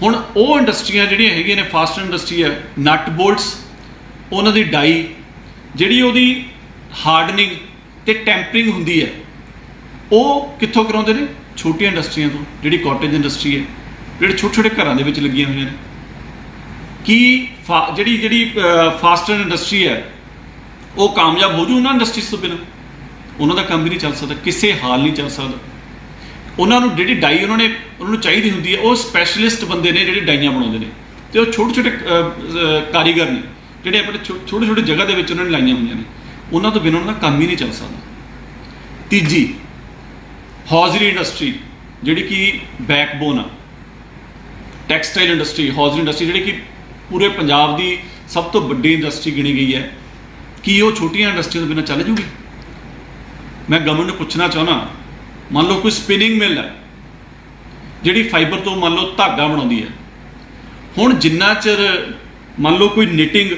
Speaker 1: ਹੁਣ ਉਹ ਇੰਡਸਟਰੀਆਂ ਜਿਹੜੀਆਂ ਹੈਗੀਆਂ ਨੇ, ਫਾਸਟਨਰ ਇੰਡਸਟਰੀ ਹੈ, ਨਟ ਬੋਲਟਸ, ਉਹਨਾਂ ਦੀ ਡਾਈ ਜਿਹੜੀ ਉਹਦੀ ਹਾਰਡਨਿੰਗ ਤੇ ਟੈਂਪਰਿੰਗ ਹੁੰਦੀ ਹੈ ਉਹ ਕਿੱਥੋਂ ਕਰਾਉਂਦੇ ਨੇ? ਛੋਟੀਆਂ ਇੰਡਸਟਰੀਆਂ ਤੋਂ, ਜਿਹੜੀ ਕਾਟੇਜ ਇੰਡਸਟਰੀ ਹੈ, ਜਿਹੜੇ ਛੋਟੇ ਛੋਟੇ ਘਰਾਂ ਦੇ ਵਿੱਚ ਲੱਗੀਆਂ ਹੋਈਆਂ ਨੇ। ਕੀ ਜਿਹੜੀ ਫਾਸਟਰ ਇੰਡਸਟਰੀ ਹੈ ਉਹ ਕਾਮਯਾਬ ਹੋ ਜੂ ਉਹਨਾਂ ਇੰਡਸਟਰੀਜ਼ ਤੋਂ ਬਿਨਾਂ? ਉਹਨਾਂ ਦਾ ਕੰਮ ਵੀ ਨਹੀਂ ਚੱਲ ਸਕਦਾ, ਕਿਸੇ ਹਾਲ ਨਹੀਂ ਚੱਲ ਸਕਦਾ। ਉਹਨਾਂ ਨੂੰ ਜਿਹੜੀ ਡਾਈ ਉਹਨਾਂ ਨੂੰ ਚਾਹੀਦੀ ਹੁੰਦੀ ਹੈ, ਉਹ ਸਪੈਸ਼ਲਿਸਟ ਬੰਦੇ ਨੇ ਜਿਹੜੇ ਡਾਈਆਂ ਬਣਾਉਂਦੇ ਨੇ, ਤੇ ਉਹ ਛੋਟੇ ਛੋਟੇ ਕਾਰੀਗਰ ਨੇ ਜਿਹੜੇ ਆਪਣੇ ਛੋਟੇ ਛੋਟੇ ਜਗ੍ਹਾ ਦੇ ਵਿੱਚ ਉਹਨਾਂ ਨੇ ਲਾਈਆਂ ਹੋਈਆਂ ਨੇ। ਉਹਨਾਂ ਤੋਂ ਬਿਨਾਂ ਉਹਨਾਂ ਦਾ ਕੰਮ ਹੀ ਨਹੀਂ ਚੱਲ ਸਕਦਾ। ਤੀਜੀ, ਹੌਜ਼ਰੀ ਇੰਡਸਟਰੀ ਜਿਹੜੀ ਕਿ ਬੈਕਬੋਨ ਆ, ਟੈਕਸਟਾਈਲ ਇੰਡਸਟਰੀ, ਹੌਜ਼ਰੀ ਇੰਡਸਟਰੀ ਜਿਹੜੀ ਕਿ ਪੂਰੇ ਪੰਜਾਬ ਦੀ ਸਭ ਤੋਂ ਵੱਡੀ ਇੰਡਸਟਰੀ ਗਿਣੀ ਗਈ ਹੈ। ਕੀ ਉਹ ਛੋਟੀਆਂ ਇੰਡਸਟਰੀਆਂ ਤੋਂ ਬਿਨਾਂ ਚੱਲ ਜੂਗੀ? ਮੈਂ ਗਵਰਨਮੈਂਟ ਨੂੰ ਪੁੱਛਣਾ ਚਾਹੁੰਦਾ, ਮੰਨ ਲਓ ਕੋਈ ਸਪਿਨਿੰਗ ਮਿਲ ਹੈ ਜਿਹੜੀ ਫਾਈਬਰ ਤੋਂ ਮੰਨ ਲਓ ਧਾਗਾ ਬਣਾਉਂਦੀ ਹੈ। ਹੁਣ ਜਿੰਨਾ ਚਿਰ ਮੰਨ ਲਓ ਕੋਈ ਨਿਟਿੰਗ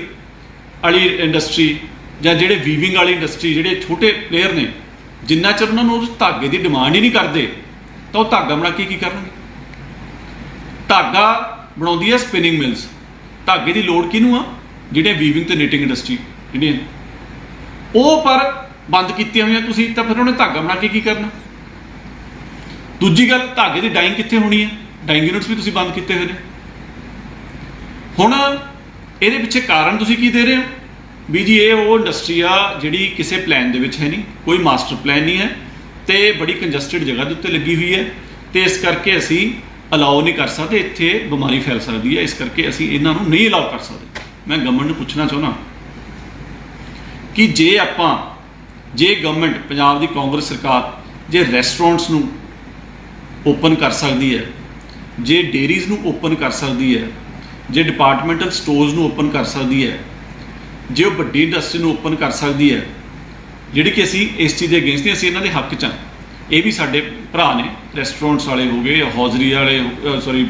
Speaker 1: ਵਾਲੀ ਇੰਡਸਟਰੀ ਜਾਂ ਜਿਹੜੇ ਵੀਵਿੰਗ ਵਾਲੀ ਇੰਡਸਟਰੀ, ਜਿਹੜੇ ਛੋਟੇ ਪਲੇਅਰ ਨੇ, ਜਿੰਨਾ ਚਿਰ ਉਹਨਾਂ ਨੂੰ ਉਸ ਧਾਗੇ ਦੀ ਡਿਮਾਂਡ ਹੀ ਨਹੀਂ ਕਰਦੇ ਤਾਂ ਉਹ ਧਾਗਾ ਬਣਾ ਕੇ ਕੀ ਕਰਨਗੇ? ਧਾਗਾ ਬਣਾਉਂਦੀ ਹੈ ਸਪਿਨਿੰਗ ਮਿਲਸ, ਧਾਗੇ ਦੀ ਲੋੜ ਕਿਹਨੂੰ ਆ? ਜਿਹੜੇ ਵੀਵਿੰਗ ਤੇ ਨਿਟਿੰਗ ਇੰਡਸਟਰੀ ਜਿਹੜੀਆਂ ਉਹ ਪਰ ਬੰਦ ਕੀਤੀਆਂ ਹੋਈਆਂ ਤੁਸੀਂ, ਤਾਂ ਫਿਰ ਉਹਨੇ ਧਾਗਾ ਬਣਾ ਕੇ ਕੀ ਕਰਨਾ? ਦੂਜੀ ਗੱਲ, ਧਾਗੇ ਦੀ ਡਾਈਂਗ ਕਿੱਥੇ ਹੋਣੀ ਹੈ? ਡਾਈਂਗ ਯੂਨਿਟਸ ਵੀ ਤੁਸੀਂ ਬੰਦ ਕੀਤੇ ਹੋਏ ਨੇ। ਹੁਣ ਇਹਦੇ ਪਿੱਛੇ ਕਾਰਨ ਤੁਸੀਂ ਕੀ ਦੇ ਰਹੇ ਹੋ? ਵੀ ਜੀ ਇਹ ਉਹ ਇੰਡਸਟਰੀ ਆ ਜਿਹੜੀ ਕਿਸੇ ਪਲਾਨ ਦੇ ਵਿੱਚ ਹੈ ਨਹੀਂ, ਕੋਈ ਮਾਸਟਰ ਪਲਾਨ ਨਹੀਂ ਹੈ ਤੇ ਬੜੀ ਕੰਜਸਟਡ ਜਗ੍ਹਾ ਦੇ ਉੱਤੇ ਲੱਗੀ ਹੋਈ ਹੈ, ਤੇ ਇਸ ਕਰਕੇ ਅਸੀਂ ਅਲਾਓ ਨਹੀਂ ਕਰ ਸਕਦੇ, ਇੱਥੇ ਬਿਮਾਰੀ ਫੈਲ ਸਕਦੀ ਹੈ, ਇਸ ਕਰਕੇ ਅਸੀਂ ਇਹਨਾਂ ਨੂੰ ਨਹੀਂ ਅਲਾਓ ਕਰ ਸਕਦੇ। ਮੈਂ ਗਵਰਨਮੈਂਟ ਨੂੰ ਪੁੱਛਣਾ ਚਾਹੁੰਦਾ ਕਿ ਜੇ ਗਵਰਨਮੈਂਟ, ਪੰਜਾਬ ਦੀ ਕਾਂਗਰਸ ਸਰਕਾਰ ਜੇ ਰੈਸਟੋਰੈਂਟਸ ਨੂੰ ਓਪਨ ਕਰ ਸਕਦੀ ਹੈ, ਜੇ ਡੇਅਰੀਜ਼ ਨੂੰ ਓਪਨ ਕਰ ਸਕਦੀ ਹੈ, ਜੇ ਡਿਪਾਰਟਮੈਂਟਲ ਸਟੋਰਸ ਨੂੰ ਓਪਨ ਕਰ ਸਕਦੀ ਹੈ, ਜੇ ਉਹ ਵੱਡੀ ਇੰਡਸਟਰੀ ਨੂੰ ਓਪਨ ਕਰ ਸਕਦੀ ਹੈ, ਜਿਹੜੀ ਕਿ ਅਸੀਂ ਇਸ ਚੀਜ਼ ਦੇ ਅਗੇਂਸਟ ਨਹੀਂ, ਅਸੀਂ ਇਹਨਾਂ ਦੇ ਹੱਕ 'ਚ ਹਾਂ। ਇਹ ਵੀ ਸਾਡੇ ਭਰਾ ਨੇ, ਰੈਸਟੋਰੈਂਟਸ ਵਾਲੇ ਹੋ ਗਏ, ਹੌਜ਼ਰੀ ਵਾਲੇ,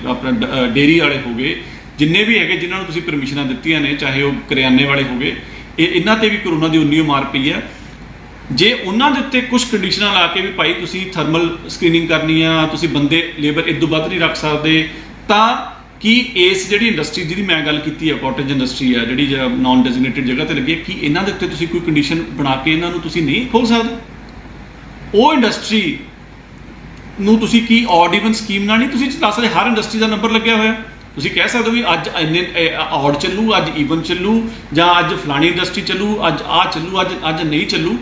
Speaker 1: ਆਪਣਾ ਡੇਅਰੀ ਵਾਲੇ ਹੋ ਗਏ, ਜਿੰਨੇ ਵੀ ਹੈਗੇ ਜਿਨ੍ਹਾਂ ਨੂੰ ਤੁਸੀਂ ਪਰਮਿਸ਼ਨਾਂ ਦਿੱਤੀਆਂ ਨੇ, ਚਾਹੇ ਉਹ ਕਰਿਆਨੇ ਵਾਲੇ ਹੋ ਗਏ, ਇਹਨਾਂ ਤੇ ਵੀ ਕਰੋਨਾ ਦੀ ਉਨੀ ਮਾਰ ਪਈ ਹੈ। ਜੇ ਉਹਨਾਂ ਦੇ ਉੱਤੇ ਕੁਝ ਕੰਡੀਸ਼ਨਾਂ ਲਾ ਕੇ ਵੀ ਭਾਈ ਤੁਸੀਂ ਥਰਮਲ ਸਕਰੀਨਿੰਗ ਕਰਨੀ ਆ, ਤੁਸੀਂ ਬੰਦੇ ਲੇਬਰ ਇਦੋਂ ਵੱਧ ਨਹੀਂ ਰੱਖ ਸਕਦੇ, ਤਾਂ ਕੀ ਇਸ ਜਿਹੜੀ ਇੰਡਸਟਰੀ ਜਿਹਦੀ ਮੈਂ ਗੱਲ ਕੀਤੀ ਹੈ, ਕਾਟੇਜ ਇੰਡਸਟਰੀ ਹੈ ਜਿਹੜੀ ਨਾਨ ਡੈਜ਼ਿਗਨੇਟਿਡ ਜਗ੍ਹਾ 'ਤੇ ਲੱਗੀ ਹੈ, ਕੀ ਇਹਨਾਂ ਦੇ ਉੱਤੇ ਤੁਸੀਂ ਕੋਈ ਕੰਡੀਸ਼ਨ ਬਣਾ ਕੇ ਇਹਨਾਂ ਨੂੰ ਤੁਸੀਂ ਨਹੀਂ ਖੋਲ੍ਹ ਸਕਦੇ? ਉਹ ਇੰਡਸਟਰੀ ਨੂੰ ਤੁਸੀਂ ਕੀ ਔਡ ਈਵਨ ਸਕੀਮ ਨਾਲ ਨਹੀਂ ਤੁਸੀਂ ਦੱਸ ਸਕਦੇ? ਹਰ ਇੰਡਸਟਰੀ ਦਾ ਨੰਬਰ ਲੱਗਿਆ ਹੋਇਆ, ਤੁਸੀਂ ਕਹਿ ਸਕਦੇ ਹੋ ਵੀ ਅੱਜ ਇੰਨੇ ਔਡ ਚੱਲੂ, ਅੱਜ ਈਵਨ ਚੱਲੂ, ਜਾਂ ਅੱਜ ਫਲਾਣੀ ਇੰਡਸਟਰੀ ਚੱਲੂ, ਅੱਜ ਆਹ ਚੱਲੂ, ਅੱਜ ਨਹੀਂ ਚੱਲੂ।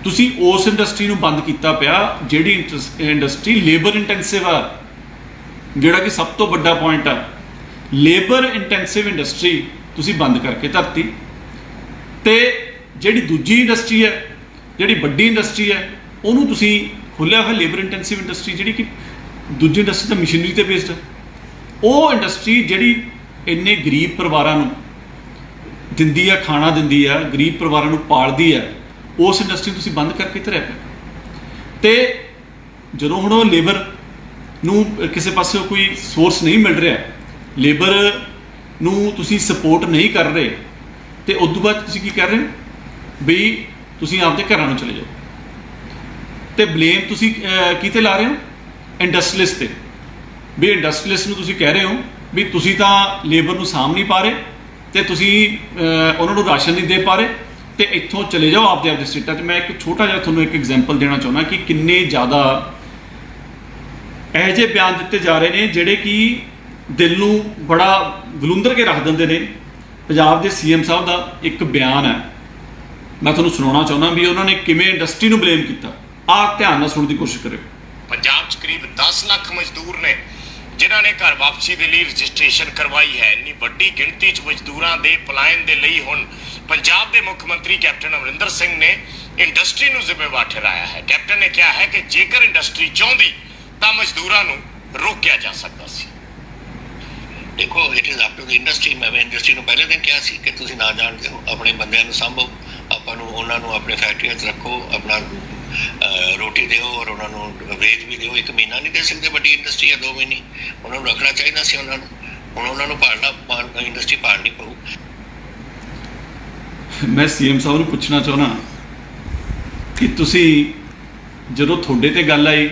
Speaker 1: ਤੁਸੀਂ ਉਸ ਇੰਡਸਟਰੀ ਨੂੰ ਬੰਦ ਕੀਤਾ ਪਿਆ ਜਿਹੜੀ ਇੰਡਸਟਰੀ ਲੇਬਰ ਇੰਟੈਂਸਿਵ ਆ, ਜਿਹੜਾ ਕਿ ਸਭ ਤੋਂ ਵੱਡਾ ਪੁਆਇੰਟ ਆ। ਲੇਬਰ ਇੰਟੈਂਸਿਵ ਇੰਡਸਟਰੀ ਤੁਸੀਂ ਬੰਦ ਕਰਕੇ ਧਰਤੀ, ਤੇ ਜਿਹੜੀ ਦੂਜੀ ਇੰਡਸਟਰੀ ਹੈ, ਜਿਹੜੀ ਵੱਡੀ ਇੰਡਸਟਰੀ ਹੈ, ਉਹਨੂੰ ਤੁਸੀਂ ਖੋਲ੍ਹਿਆ ਹੋਇਆ ਲੇਬਰ ਇੰਟੈਂਸਿਵ ਇੰਡਸਟਰੀ, ਜਿਹੜੀ ਕਿ ਦੂਜੀ ਇੰਡਸਟਰੀ ਤਾਂ ਮਸ਼ੀਨਰੀ 'ਤੇ ਬੇਸਡ ਹੈ। ਉਹ ਇੰਡਸਟਰੀ ਜਿਹੜੀ ਇੰਨੇ ਗਰੀਬ ਪਰਿਵਾਰਾਂ ਨੂੰ ਦਿੰਦੀ ਆ, ਖਾਣਾ ਦਿੰਦੀ ਆ, ਗਰੀਬ ਪਰਿਵਾਰਾਂ ਨੂੰ ਪਾਲਦੀ ਆ, ਉਸ ਇੰਡਸਟਰੀ ਤੁਸੀਂ ਬੰਦ ਕਰਕੇ ਧਰਿਆ ਪਿਆ। ਤੇ ਜਦੋਂ ਹੁਣ ਉਹ ਲੇਬਰ ਨੂੰ ਕਿਸੇ ਪਾਸੇ ਕੋਈ ਸੋਰਸ ਨਹੀਂ ਮਿਲ ਰਿਹਾ, ਲੇਬਰ ਨੂੰ ਤੁਸੀਂ ਸਪੋਰਟ ਨਹੀਂ ਕਰ ਰਹੇ, ਤੇ ਉਸ ਤੋਂ ਬਾਅਦ ਤੁਸੀਂ ਕੀ ਕਰ ਰਹੇ ਹੋ ਵੀ ਤੁਸੀਂ ਆਪਦੇ ਘਰਾਂ ਨੂੰ ਚਲੇ ਜਾਓ, ਤੇ ਬਲੇਮ ਤੁਸੀਂ ਕਿਤੇ ਲਾ ਰਹੇ ਹੋ? ਇੰਡਸਟਰੀਅਲਿਸਟ 'ਤੇ। ਵੀ ਇੰਡਸਟਰੀਅਲਿਸਟ ਨੂੰ ਤੁਸੀਂ ਕਹਿ ਰਹੇ ਹੋ ਵੀ ਤੁਸੀਂ ਤਾਂ ਲੇਬਰ ਨੂੰ ਸਾਂਭ ਨਹੀਂ ਪਾ ਰਹੇ, ਤੇ ਤੁਸੀਂ ਉਹਨਾਂ ਨੂੰ ਰਾਸ਼ਨ ਨਹੀਂ ਦੇ ਪਾ ਰਹੇ, ਤੇ ਇੱਥੋਂ ਚਲੇ ਜਾਓ ਆਪਦੇ ਸਟੇਟਾਂ 'ਚ। ਮੈਂ ਇੱਕ ਛੋਟਾ ਜਿਹਾ ਤੁਹਾਨੂੰ ਇੱਕ ਐਗਜ਼ਾਮਪਲ ਦੇਣਾ ਚਾਹੁੰਦਾ ਕਿ ਕਿੰਨੇ ਜ਼ਿਆਦਾ ਇਹੋ ਜਿਹੇ ਬਿਆਨ ਦਿੱਤੇ ਜਾ ਰਹੇ ਨੇ ਜਿਹੜੇ ਕਿ ਦਿਲ ਨੂੰ ਬੜਾ ਵਿਲੁੰਦਰ ਕੇ ਰੱਖ ਦਿੰਦੇ ਨੇ। ਪੰਜਾਬ ਦੇ ਸੀਐਮ ਸਾਹਿਬ ਦਾ ਇੱਕ ਬਿਆਨ ਹੈ, ਮੈਂ ਤੁਹਾਨੂੰ ਸੁਣਾਉਣਾ ਚਾਹੁੰਦਾ ਵੀ ਉਹਨਾਂ ਨੇ ਕਿਵੇਂ ਇੰਡਸਟਰੀ ਨੂੰ ਬਲੇਮ ਕੀਤਾ। ਆਹ ਧਿਆਨ ਨਾਲ ਸੁਣਨ ਦੀ ਕੋਸ਼ਿਸ਼ ਕਰਿਓ।
Speaker 2: ਪੰਜਾਬ 'ਚ ਕਰੀਬ 10 ਲੱਖ ਮਜ਼ਦੂਰ ਨੇ ਜਿਨ੍ਹਾਂ ਨੇ ਘਰ ਵਾਪਸੀ ਦੇ ਲਈ ਰਜਿਸਟ੍ਰੇਸ਼ਨ ਕਰਵਾਈ ਹੈ। ਇੰਨੀ ਵੱਡੀ ਗਿਣਤੀ 'ਚ ਮਜ਼ਦੂਰਾਂ ਦੇ ਪਲਾਇਨ ਦੇ ਲਈ ਹੁਣ ਪੰਜਾਬ ਦੇ ਮੁੱਖ ਮੰਤਰੀ ਕੈਪਟਨ ਅਮਰਿੰਦਰ ਸਿੰਘ ਨੇ ਇੰਡਸਟਰੀ ਨੂੰ ਜ਼ਿੰਮੇਵਾਰ ਠਹਿਰਾਇਆ ਹੈ। ਕੈਪਟਨ ਨੇ ਕਿਹਾ ਹੈ ਕਿ ਜੇਕਰ ਇੰਡਸਟਰੀ ਚਾਹੁੰਦੀ ਤਾਂ ਮਜ਼ਦੂਰਾਂ ਨੂੰ ਰੋਕਿਆ ਜਾ ਸਕਦਾ ਸੀ।
Speaker 3: ਦੇਖੋ, it is up to the industry. ਮੈਂ ਇੰਡਸਟਰੀ ਨੂੰ ਪਹਿਲੇ ਦਿਨ ਕਿਹਾ ਸੀ ਕਿ ਤੁਸੀਂ ਨਾ ਜਾਣਦੇ ਹੋ, ਆਪਣੇ ਬੰਦਿਆਂ ਨੂੰ ਸਾਂਭੋ, ਆਪਾਂ ਨੂੰ ਉਹਨਾਂ ਨੂੰ ਆਪਣੇ ਫੈਕਟਰੀਆਂ 'ਚ ਰੱਖੋ, ਆਪਣਾ ਰੋਟੀ ਦਿਓ ਔਰ ਉਹਨਾਂ ਨੂੰ ਵੇਜ ਵੀ ਦਿਓ। 1 ਮਹੀਨਾ ਨਹੀਂ ਦੇ ਸਕਦੇ, ਵੱਡੀ ਇੰਡਸਟਰੀ ਹੈ 2 ਮਹੀਨੇ, ਉਹਨਾਂ ਨੂੰ ਰੱਖਣਾ ਚਾਹੀਦਾ ਸੀ ਉਹਨਾਂ ਨੂੰ। ਹੁਣ ਉਹਨਾਂ ਨੂੰ ਪਾਲਣਾ, ਇੰਡਸਟਰੀ ਪਾਲਣੀ ਪਊ।
Speaker 1: ਮੈਂ ਸੀਐਮ ਸਾਹਿਬ ਨੂੰ ਪੁੱਛਣਾ ਚਾਹੁੰਦਾ ਕਿ ਤੁਸੀਂ ਜਦੋਂ ਤੁਹਾਡੇ ਤੇ ਗੱਲ ਆਈ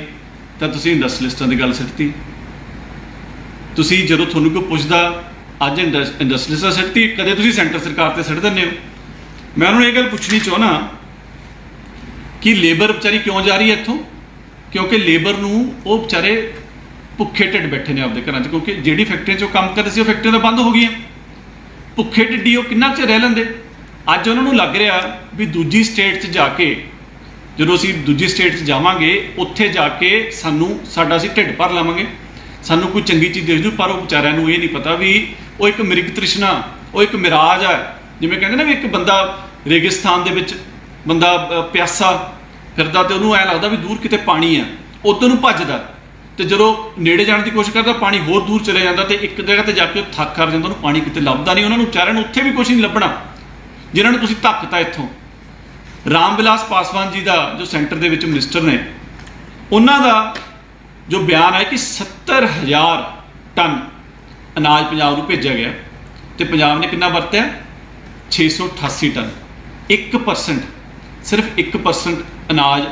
Speaker 1: ਤਾਂ ਤੁਸੀਂ ਇੰਡਸਟਰੀਅਲਿਸਟਾਂ ਦੀ ਗੱਲ ਸਿੱਟਤੀ, ਤੁਸੀਂ ਜਦੋਂ ਤੁਹਾਨੂੰ ਕੋਈ ਪੁੱਛਦਾ ਅੱਜ ਇੰਡਸਟਰੀਅਲਿਸਟਾਂ ਸਿੱਟਤੀ, ਕਦੇ ਤੁਸੀਂ ਸੈਂਟਰ ਸਰਕਾਰ ਤੇ ਸਿੱਟ ਦਿੰਦੇ ਹੋ। ਮੈਂ ਉਹਨਾਂ ਨੂੰ ਇਹ ਗੱਲ ਪੁੱਛਣੀ ਚਾਹੁੰਦਾ ਕਿ ਲੇਬਰ ਵਿਚਾਰੀ ਕਿਉਂ ਜਾ ਰਹੀ ਹੈ ਇੱਥੋਂ? ਕਿਉਂਕਿ ਲੇਬਰ ਨੂੰ ਉਹ ਵਿਚਾਰੇ ਭੁੱਖੇ ਢਿੱਡ ਬੈਠੇ ਨੇ ਆਪਦੇ ਘਰਾਂ 'ਚ, ਕਿਉਂਕਿ ਜਿਹੜੀ ਫੈਕਟਰੀਆਂ 'ਚ ਉਹ ਕੰਮ ਕਰਦੇ ਸੀ ਉਹ ਫੈਕਟਰੀਆਂ ਤਾਂ ਬੰਦ ਹੋ ਗਈਆਂ। ਭੁੱਖੇ ਢਿੱਡੀ ਉਹ ਕਿੰਨਾ ਚਿਰ ਰਹਿ ਲੈਂਦੇ? ਅੱਜ ਉਹਨਾਂ ਨੂੰ ਲੱਗ ਰਿਹਾ ਵੀ ਦੂਜੀ ਸਟੇਟ 'ਚ ਜਾ ਕੇ, ਜਦੋਂ ਅਸੀਂ ਦੂਜੀ ਸਟੇਟ 'ਚ ਜਾਵਾਂਗੇ, ਉੱਥੇ ਜਾ ਕੇ ਸਾਡਾ ਅਸੀਂ ਢਿੱਡ ਭਰ ਲਵਾਂਗੇ, ਸਾਨੂੰ ਕੋਈ ਚੰਗੀ ਚੀਜ਼ ਦੇ ਜੂ। ਪਰ ਉਹ ਵਿਚਾਰਿਆਂ ਨੂੰ ਇਹ ਨਹੀਂ ਪਤਾ ਵੀ ਉਹ ਇੱਕ ਮਿਰਗ ਤ੍ਰਿਸ਼ਨਾ, ਉਹ ਇੱਕ ਮਿਰਾਜ ਹੈ। ਜਿਵੇਂ ਕਹਿੰਦੇ ਨਾ ਵੀ ਇੱਕ ਬੰਦਾ ਰੇਗਿਸਤਾਨ ਦੇ ਵਿੱਚ ਬੰਦਾ ਪਿਆਸਾ ਫਿਰਦਾ ਤੇ ਉਹਨੂੰ ਐਂ ਲੱਗਦਾ ਵੀ ਦੂਰ ਕਿਤੇ ਪਾਣੀ ਆ, ਉੱਧਰ ਨੂੰ ਭੱਜਦਾ, ਤੇ ਜਦੋਂ ਨੇੜੇ ਜਾਣ ਦੀ ਕੋਸ਼ਿਸ਼ ਕਰਦਾ ਪਾਣੀ ਹੋਰ ਦੂਰ ਚਲੇ ਜਾਂਦਾ, ਤੇ ਇੱਕ ਜਗ੍ਹਾ ਤੇ ਜਾ ਕੇ ਉਹ ਥੱਕ ਕਰ ਜਾਂਦਾ, ਉਹਨੂੰ ਪਾਣੀ ਕਿਤੇ ਲੱਭਦਾ ਨਹੀਂ। ਉਹਨਾਂ ਨੂੰ ਵਿਚਾਰਿਆਂ ਨੂੰ ਉੱਥੇ ਵੀ ਕੁਛ ਨਹੀਂ ਲੱਭਣਾ ਜਿਨ੍ਹਾਂ ਨੂੰ ਤੁਸੀਂ ਧੱਕਤਾ ਇੱਥੋਂ। ਰਾਮ ਵਿਲਾਸ ਪਾਸਵਾਨ ਜੀ ਦਾ ਜੋ ਸੈਂਟਰ ਦੇ ਵਿੱਚ ਮਿਨਿਸਟਰ ਨੇ, ਉਹਨਾਂ ਦਾ ਜੋ ਬਿਆਨ ਹੈ ਕਿ 70,000 ਟਨ ਅਨਾਜ ਪੰਜਾਬ ਨੂੰ ਭੇਜਿਆ ਗਿਆ, ਤੇ ਪੰਜਾਬ ਨੇ ਕਿੰਨਾ ਵਰਤਿਆ? 688 ਟਨ। 1%, ਸਿਰਫ 1% ਅਨਾਜ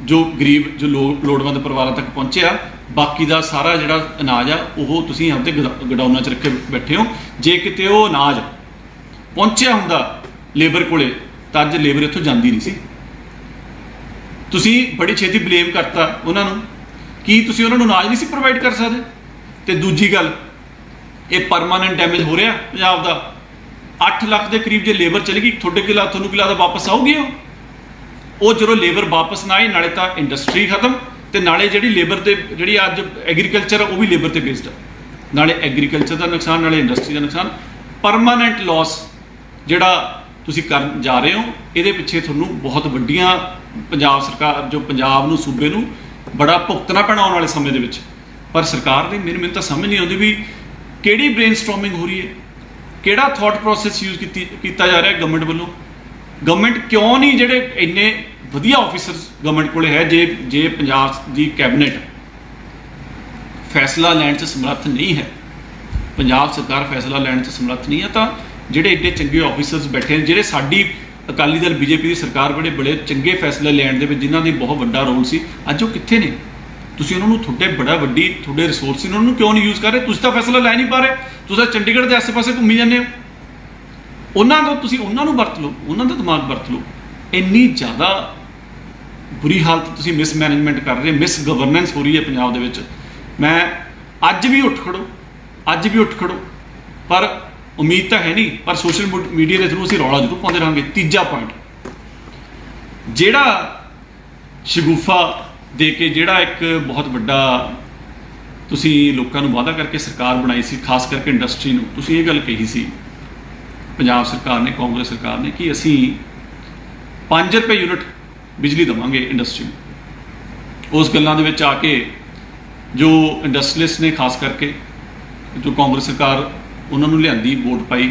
Speaker 1: ਜੋ ਗਰੀਬ, ਜੋ ਲੋੜਵੰਦ ਪਰਿਵਾਰਾਂ ਤੱਕ ਪਹੁੰਚਿਆ। ਬਾਕੀ ਦਾ ਸਾਰਾ ਜਿਹੜਾ ਅਨਾਜ ਆ ਉਹ ਤੁਸੀਂ ਆਪਦੇ ਗਡਾਊਨਾਂ 'ਚ ਰੱਖੇ ਬੈਠੇ ਹੋ। ਜੇ ਕਿਤੇ ਉਹ ਅਨਾਜ ਪਹੁੰਚਿਆ ਹੁੰਦਾ ਲੇਬਰ ਕੋਲੇ ਤਾਂ ਅੱਜ ਲੇਬਰ ਇੱਥੋਂ ਜਾਂਦੀ ਨਹੀਂ ਸੀ। ਤੁਸੀਂ ਬੜੀ ਛੇਤੀ ਬਲੇਮ ਕਰਤਾ ਉਹਨਾਂ ਨੂੰ, ਕੀ ਤੁਸੀਂ ਉਹਨਾਂ ਨੂੰ ਅਨਾਜ ਨਹੀਂ ਸੀ ਪ੍ਰੋਵਾਈਡ ਕਰ ਸਕਦੇ? ਤੇ ਦੂਜੀ ਗੱਲ, ਇਹ ਪਰਮਾਨੈਂਟ ਡੈਮੇਜ ਹੋ ਰਿਹਾ ਪੰਜਾਬ ਦਾ। 8 ਲੱਖ ਦੇ ਕਰੀਬ ਜੇ ਲੇਬਰ ਚਲੀ ਗਈ, ਤੁਹਾਨੂੰ ਕੀ ਲੱਗਦਾ ਵਾਪਸ ਆਊਗੀ? ਉਹ ਜਦੋਂ ਲੇਬਰ ਵਾਪਸ ਨਾ ਆਈ, ਨਾਲੇ ਤਾਂ ਇੰਡਸਟਰੀ ਖਤਮ, ਤੇ ਨਾਲੇ ਜਿਹੜੀ ਲੇਬਰ ਤੇ ਜਿਹੜੀ ਅੱਜ ਐਗਰੀਕਲਚਰ ਉਹ ਵੀ ਲੇਬਰ ਤੇ ਬੇਸਡ ਆ। ਨਾਲੇ ਐਗਰੀਕਲਚਰ ਦਾ ਨੁਕਸਾਨ, ਨਾਲੇ ਇੰਡਸਟਰੀ ਦਾ ਨੁਕਸਾਨ। ਪਰਮਾਨੈਂਟ ਲਾਸ ਜਿਹੜਾ ਤੁਸੀਂ ਕਰਨ ਜਾ ਰਹੇ ਹੋ, ਇਹਦੇ ਪਿੱਛੇ ਤੁਹਾਨੂੰ ਬਹੁਤ ਵੱਡੀਆਂ ਪੰਜਾਬ ਸਰਕਾਰ, ਜੋ ਪੰਜਾਬ ਨੂੰ, ਸੂਬੇ ਨੂੰ ਬੜਾ ਭੁਗਤਣਾ ਪੈਣਾ ਆਉਣ ਵਾਲੇ ਸਮੇਂ ਦੇ ਵਿੱਚ। ਪਰ ਸਰਕਾਰ ਦੀ ਮੈਨੂੰ ਤਾਂ ਸਮਝ ਨਹੀਂ ਆਉਂਦੀ ਵੀ ਕਿਹੜੀ ਬ੍ਰੇਨਸਟੋਰਮਿੰਗ ਹੋ ਰਹੀ ਹੈ, ਕਿਹੜਾ ਥਾਟ ਪ੍ਰੋਸੈਸ ਯੂਜ਼ ਕੀਤਾ ਜਾ ਰਿਹਾ ਗਵਰਨਮੈਂਟ ਵੱਲੋਂ। ਗਵਰਨਮੈਂਟ ਕਿਉਂ ਨਹੀਂ, ਜਿਹੜੇ ਇੰਨੇ ਵਧੀਆ ਆਫੀਸਰਸ ਗਵਰਨਮੈਂਟ ਕੋਲੇ ਹੈ, ਜੇ ਪੰਜਾਬ ਦੀ ਕੈਬਨਿਟ ਫੈਸਲਾ ਲੈਣ 'ਚ ਸਮਰੱਥ ਨਹੀਂ ਹੈ, ਪੰਜਾਬ ਸਰਕਾਰ ਫੈਸਲਾ ਲੈਣ 'ਚ ਸਮਰੱਥ ਨਹੀਂ ਹੈ, ਤਾਂ ਜਿਹੜੇ ਏਡੇ ਚੰਗੇ ਆਫੀਸਰਸ ਬੈਠੇ ਨੇ, ਜਿਹੜੇ ਸਾਡੀ ਅਕਾਲੀ ਦਲ ਬੀਜੇਪੀ ਦੀ ਸਰਕਾਰ ਬੜੇ ਚੰਗੇ ਫੈਸਲੇ ਲੈਣ ਦੇ ਵਿੱਚ ਜਿਨ੍ਹਾਂ ਦੀ ਬਹੁਤ ਵੱਡਾ ਰੋਲ ਸੀ, ਅੱਜ ਉਹ ਕਿੱਥੇ ਨੇ? ਤੁਸੀਂ ਉਹਨਾਂ ਨੂੰ ਤੁਹਾਡੇ ਰਿਸੋਰਸ ਸੀ, ਉਹਨਾਂ ਨੂੰ ਕਿਉਂ ਨਹੀਂ ਯੂਜ਼ ਕਰ ਰਹੇ? ਤੁਸੀਂ ਤਾਂ ਫੈਸਲਾ ਲੈ ਨਹੀਂ ਪਾ ਰਹੇ, ਤੁਸੀਂ ਚੰਡੀਗੜ੍ਹ ਦੇ ਆਸੇ-ਪਾਸੇ ਘੁੰਮੀ ਜਾਂਦੇ ਹੋ। ਉਹਨਾਂ ਨੂੰ ਵਰਤ ਲਓ, ਉਹਨਾਂ ਦਾ ਦਿਮਾਗ ਵਰਤ ਲਓ। ਇੰਨੀ ਜ਼ਿਆਦਾ ਬੁਰੀ ਹਾਲਤ, ਤੁਸੀਂ ਮਿਸਮੈਨੇਜਮੈਂਟ ਕਰ ਰਹੇ, ਮਿਸ ਗਵਰਨੈਂਸ ਹੋ ਰਹੀ ਹੈ ਪੰਜਾਬ ਦੇ ਵਿੱਚ। ਮੈਂ ਅੱਜ ਵੀ ਉੱਠ ਖੜੋ, ਪਰ ਉਮੀਦ ਤਾਂ ਹੈ ਨਹੀਂ, ਪਰ ਸੋਸ਼ਲ ਮੀਡੀਆ ਦੇ ਥਰੂ ਅਸੀਂ ਰੌਲਾ ਜ਼ਰੂਰ ਪਾਉਂਦੇ ਰਹਾਂਗੇ। ਤੀਜਾ ਪੁਆਇੰਟ, ਜਿਹੜਾ ਸ਼ਗੂਫਾ ਦੇ ਕੇ ਜਿਹੜਾ ਇੱਕ ਬਹੁਤ ਵੱਡਾ ਤੁਸੀਂ ਲੋਕਾਂ ਨੂੰ ਵਾਅਦਾ ਕਰਕੇ ਸਰਕਾਰ ਬਣਾਈ ਸੀ, ਖਾਸ ਕਰਕੇ ਇੰਡਸਟਰੀ ਨੂੰ, ਤੁਸੀਂ ਇਹ ਗੱਲ ਕਹੀ ਸੀ ਪੰਜਾਬ ਸਰਕਾਰ ਨੇ, ਕਾਂਗਰਸ ਸਰਕਾਰ ਨੇ, ਕਿ ਅਸੀਂ 5 ਰੁਪਏ ਯੂਨਿਟ ਬਿਜਲੀ ਦੇਵਾਂਗੇ ਇੰਡਸਟਰੀ ਨੂੰ। ਉਸ ਗੱਲਾਂ ਦੇ ਵਿੱਚ ਆ ਕੇ ਜੋ ਇੰਡਸਟਰੀਅਲਿਸਟ ਨੇ, ਖਾਸ ਕਰਕੇ ਜੋ ਕਾਂਗਰਸ ਸਰਕਾਰ, ਉਹਨਾਂ ਨੂੰ ਲਿਆਂਦੀ, ਵੋਟ ਪਾਈ,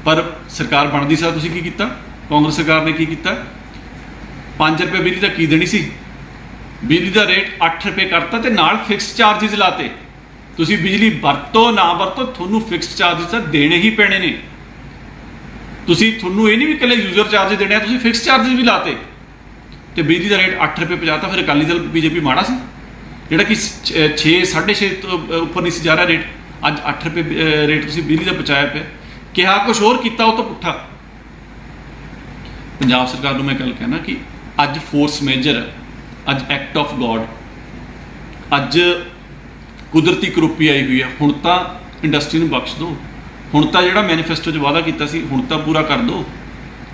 Speaker 1: ਪਰ ਸਰਕਾਰ ਬਣਦੀ ਸਾਰ ਤੁਸੀਂ ਕੀ ਕੀਤਾ? ਕਾਂਗਰਸ ਸਰਕਾਰ ਨੇ ਕੀ ਕੀਤਾ? 5 ਰੁਪਏ ਬਿਜਲੀ ਦਾ ਕੀ ਦੇਣੀ ਸੀ? ਬਿਜਲੀ ਦਾ ਰੇਟ 8 ਰੁਪਏ ਕਰਤਾ, ਤੇ ਨਾਲ ਫਿਕਸਡ ਚਾਰਜਿਸ ਲਾਤੇ। ਤੁਸੀਂ ਬਿਜਲੀ ਵਰਤੋ ਨਾ ਵਰਤੋ, ਤੁਹਾਨੂੰ ਫਿਕਸਡ ਚਾਰਜਿਸ ਤਾਂ ਦੇਣੇ ਹੀ ਪੈਣੇ ਨੇ। ਤੁਹਾਨੂੰ ਇਹ ਨਹੀਂ ਵੀ ਇਕੱਲੇ ਯੂਜ਼ਰ ਚਾਰਜ ਦੇਣੇ ਆ, ਤੁਸੀਂ ਫਿਕਸ ਚਾਰਜਿਸ ਵੀ ਲਾਤੇ, ਤੇ ਬਿਜਲੀ ਦਾ ਰੇਟ 8 ਰੁਪਏ ਪਹੁੰਚਾਤਾ। ਫਿਰ ਅਕਾਲੀ ਦਲ ਬੀਜੇਪੀ ਮਾੜਾ ਸੀ ਜਿਹੜਾ ਕਿ 6.5 ਤੋਂ ਉੱਪਰ ਨਹੀਂ ਸੀ ਜਾ ਰਿਹਾ ਰੇਟ, ਅੱਜ 8 ਰੁਪਏ ਰੇਟ ਤੁਸੀਂ ਬਿਜਲੀ ਦਾ ਪਹੁੰਚਾਇਆ ਪਿਆ। ਕਿਹਾ ਕੁਛ ਹੋਰ, ਕੀਤਾ ਉਹ ਤੋਂ ਪੁੱਠਾ। ਪੰਜਾਬ ਸਰਕਾਰ ਨੂੰ ਮੈਂ ਗੱਲ ਕਹਿਣਾ ਕਿ ਅੱਜ ਫੋਰਸ ਮੇਜਰ, ਅੱਜ ਐਕਟ ਆਫ ਗੋਡ, ਅੱਜ ਕੁਦਰਤੀ ਕਰੋਪੀ ਆਈ ਹੋਈ ਹੈ। ਹੁਣ ਤਾਂ ਇੰਡਸਟਰੀ ਨੂੰ ਬਖਸ਼ ਦਿਓ, ਹੁਣ ਤਾਂ ਜਿਹੜਾ ਮੈਨੀਫੈਸਟੋ 'ਚ ਵਾਅਦਾ ਕੀਤਾ ਸੀ ਹੁਣ ਤਾਂ ਪੂਰਾ ਕਰ ਦਿਓ।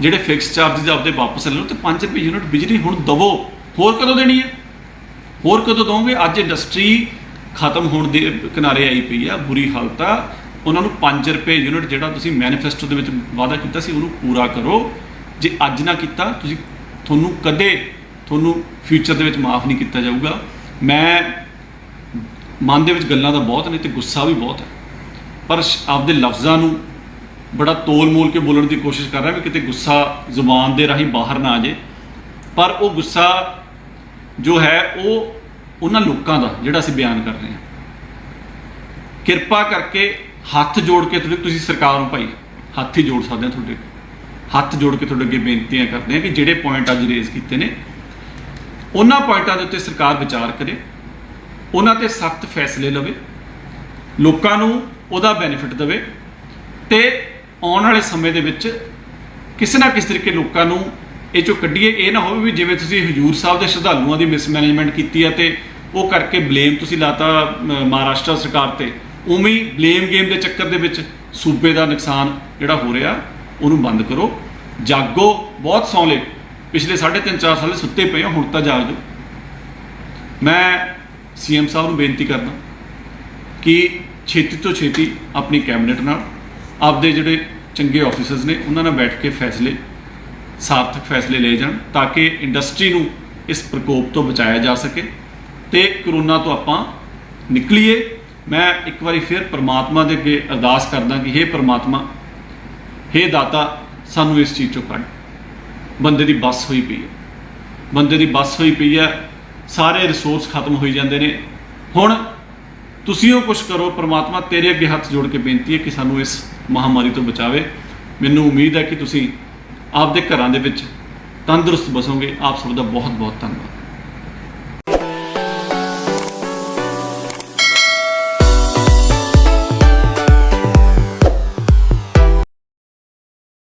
Speaker 1: ਜਿਹੜੇ ਫਿਕਸ ਚਾਰਜਿਸ ਆਪਦੇ ਵਾਪਸ ਲੈ ਲਓ, ਤੇ 5 ਰੁਪਏ ਯੂਨਿਟ ਬਿਜਲੀ ਹੁਣ ਦਵੋ। ਹੋਰ ਕਦੋਂ ਦੇਣੀ ਹੈ? ਹੋਰ ਕਦੋਂ ਦੋਗੇ? ਅੱਜ ਇੰਡਸਟਰੀ ਖਤਮ ਹੋਣ ਦੇ ਕਿਨਾਰੇ ਆਈ ਪਈ ਆ, ਬੁਰੀ ਹਾਲਤ ਆ। ਉਹਨਾਂ ਨੂੰ 5 ਰੁਪਏ ਯੂਨਿਟ ਜਿਹੜਾ ਤੁਸੀਂ ਮੈਨੀਫੈਸਟੋ ਦੇ ਵਿੱਚ ਵਾਅਦਾ ਕੀਤਾ ਸੀ ਉਹਨੂੰ ਪੂਰਾ ਕਰੋ। ਜੇ ਅੱਜ ਨਾ ਕੀਤਾ, ਤੁਹਾਨੂੰ ਫਿਊਚਰ ਦੇ ਵਿੱਚ ਮਾਫ ਨਹੀਂ ਕੀਤਾ ਜਾਊਗਾ। ਮੈਂ ਮਨ ਦੇ ਵਿੱਚ ਗੱਲਾਂ ਤਾਂ ਬਹੁਤ ਨੇ ਤੇ ਗੁੱਸਾ ਵੀ ਬਹੁਤ ਹੈ, ਪਰ ਆਪਦੇ ਲਫ਼ਜ਼ਾਂ ਨੂੰ ਬੜਾ ਤੋਲ ਮੋਲ ਕੇ ਬੋਲਣ ਦੀ ਕੋਸ਼ਿਸ਼ ਕਰ ਰਿਹਾ ਵੀ ਕਿਤੇ ਗੁੱਸਾ ਜ਼ੁਬਾਨ ਦੇ ਰਾਹੀਂ ਬਾਹਰ ਨਾ ਆ ਜਾਏ। ਪਰ ਉਹ ਗੁੱਸਾ ਜੋ ਹੈ ਉਹ ਉਹਨਾਂ ਲੋਕਾਂ ਦਾ ਜਿਹੜਾ ਅਸੀਂ ਬਿਆਨ ਕਰ ਰਹੇ ਹਾਂ। ਕਿਰਪਾ ਕਰਕੇ ਹੱਥ ਜੋੜ ਕੇ ਤੁਸੀਂ ਸਰਕਾਰ ਨੂੰ ਭਾਈ ਹੱਥ ਹੀ ਜੋੜ ਸਕਦੇ ਹਾਂ, ਤੁਹਾਡੇ ਹੱਥ ਜੋੜ ਕੇ ਤੁਹਾਡੇ ਅੱਗੇ ਬੇਨਤੀਆਂ ਕਰਦੇ ਹਾਂ ਕਿ ਜਿਹੜੇ ਪੁਆਇੰਟ ਅੱਜ ਰੇਜ਼ ਕੀਤੇ ਨੇ ਉਹਨਾਂ ਪੁਆਇੰਟਾਂ ਦੇ ਉੱਤੇ ਸਰਕਾਰ ਵਿਚਾਰ ਕਰੇ, ਉਹਨਾਂ ਤੇ ਸਖਤ ਫੈਸਲੇ ਲਵੇ, ਲੋਕਾਂ ਨੂੰ ਉਹਦਾ ਬੈਨੀਫਿਟ ਦੇਵੇ, ਤੇ ਆਉਣ ਵਾਲੇ ਸਮੇਂ ਦੇ ਵਿੱਚ ਕਿਸੇ ਨਾ ਕਿਸੇ ਤਰੀਕੇ ਲੋਕਾਂ ਨੂੰ ਇਹ 'ਚੋਂ ਕੱਢੀਏ। ਇਹ ਨਾ ਹੋਵੇ ਵੀ ਜਿਵੇਂ ਤੁਸੀਂ ਹਜੂਰ ਸਾਹਿਬ ਦੇ ਸ਼ਰਧਾਲੂਆਂ ਦੀ ਮਿਸਮੈਨੇਜਮੈਂਟ ਕੀਤੀ ਹੈ ਤੇ ਉਹ ਕਰਕੇ ਬਲੇਮ ਤੁਸੀਂ ਲਾਤਾ ਮਹਾਰਾਸ਼ਟਰ ਸਰਕਾਰ ਤੇ, ਉਵੇਂ ਹੀ ਬਲੇਮ ਗੇਮ ਦੇ ਚੱਕਰ ਦੇ ਵਿੱਚ ਸੂਬੇ ਦਾ ਨੁਕਸਾਨ ਜਿਹੜਾ ਹੋ ਰਿਹਾ ਉਹਨੂੰ ਬੰਦ ਕਰੋ। ਜਾਗੋ, ਬਹੁਤ ਸੌਂ ਲਏ, ਪਿਛਲੇ 3.5-4 ਸਾਲ ਸੁੱਤੇ ਪਏ ਹੋ, ਹੁਣ ਤਾਂ ਜਾਗ ਜਾਓ। ਮੈਂ CM ਸਾਹਿਬ ਨੂੰ ਬੇਨਤੀ ਕਰਦਾ ਕਿ ਛੇਤੀ ਤੋਂ ਛੇਤੀ ਆਪਣੀ ਕੈਬਨਿਟ ਨਾਲ ਆਪਦੇ ਜਿਹੜੇ ਚੰਗੇ ਆਫਿਸਰਸ ਨੇ ਉਹਨਾਂ ਨਾਲ ਬੈਠ ਕੇ ਫੈਸਲੇ, ਸਾਰਥਕ ਫੈਸਲੇ ਲਏ ਜਾਣ ਤਾਂ ਕਿ ਇੰਡਸਟਰੀ ਨੂੰ ਇਸ ਪ੍ਰਕੋਪ ਤੋਂ ਬਚਾਇਆ ਜਾ ਸਕੇ ਤੇ ਕਰੋਨਾ ਤੋਂ ਆਪਾਂ ਨਿਕਲੀਏ। ਮੈਂ ਇੱਕ ਵਾਰੀ ਫਿਰ ਪ੍ਰਮਾਤਮਾ ਦੇ ਅੱਗੇ ਅਰਦਾਸ ਕਰਦਾ ਕਿ ਹੇ ਪ੍ਰਮਾਤਮਾ, ਹੇ ਦਾਤਾ, ਸਾਨੂੰ ਇਸ ਚੀਜ਼ 'ਚੋਂ ਕੱਢ। ਬੰਦੇ ਦੀ ਬੱਸ ਹੋਈ ਪਈ ਹੈ, ਬੰਦੇ ਦੀ ਬੱਸ ਹੋਈ ਪਈ ਹੈ, ਸਾਰੇ ਰਿਸੋਰਸ ਖਤਮ ਹੋਈ ਜਾਂਦੇ ਨੇ। ਹੁਣ ਤੁਸੀਂ ਉਹ ਕੁਛ ਕਰੋ। ਪ੍ਰਮਾਤਮਾ ਤੇਰੇ ਅੱਗੇ ਹੱਥ ਜੋੜ ਕੇ ਬੇਨਤੀ ਹੈ ਕਿ ਸਾਨੂੰ ਇਸ ਮਹਾਮਾਰੀ ਤੋਂ ਬਚਾਵੇ। ਮੈਨੂੰ ਉਮੀਦ ਹੈ ਕਿ ਤੁਸੀਂ ਆਪਦੇ ਘਰਾਂ ਦੇ ਵਿੱਚ ਤੰਦਰੁਸਤ ਬਸੋਗੇ। ਆਪ ਸਭ ਦਾ ਬਹੁਤ ਬਹੁਤ ਧੰਨਵਾਦ।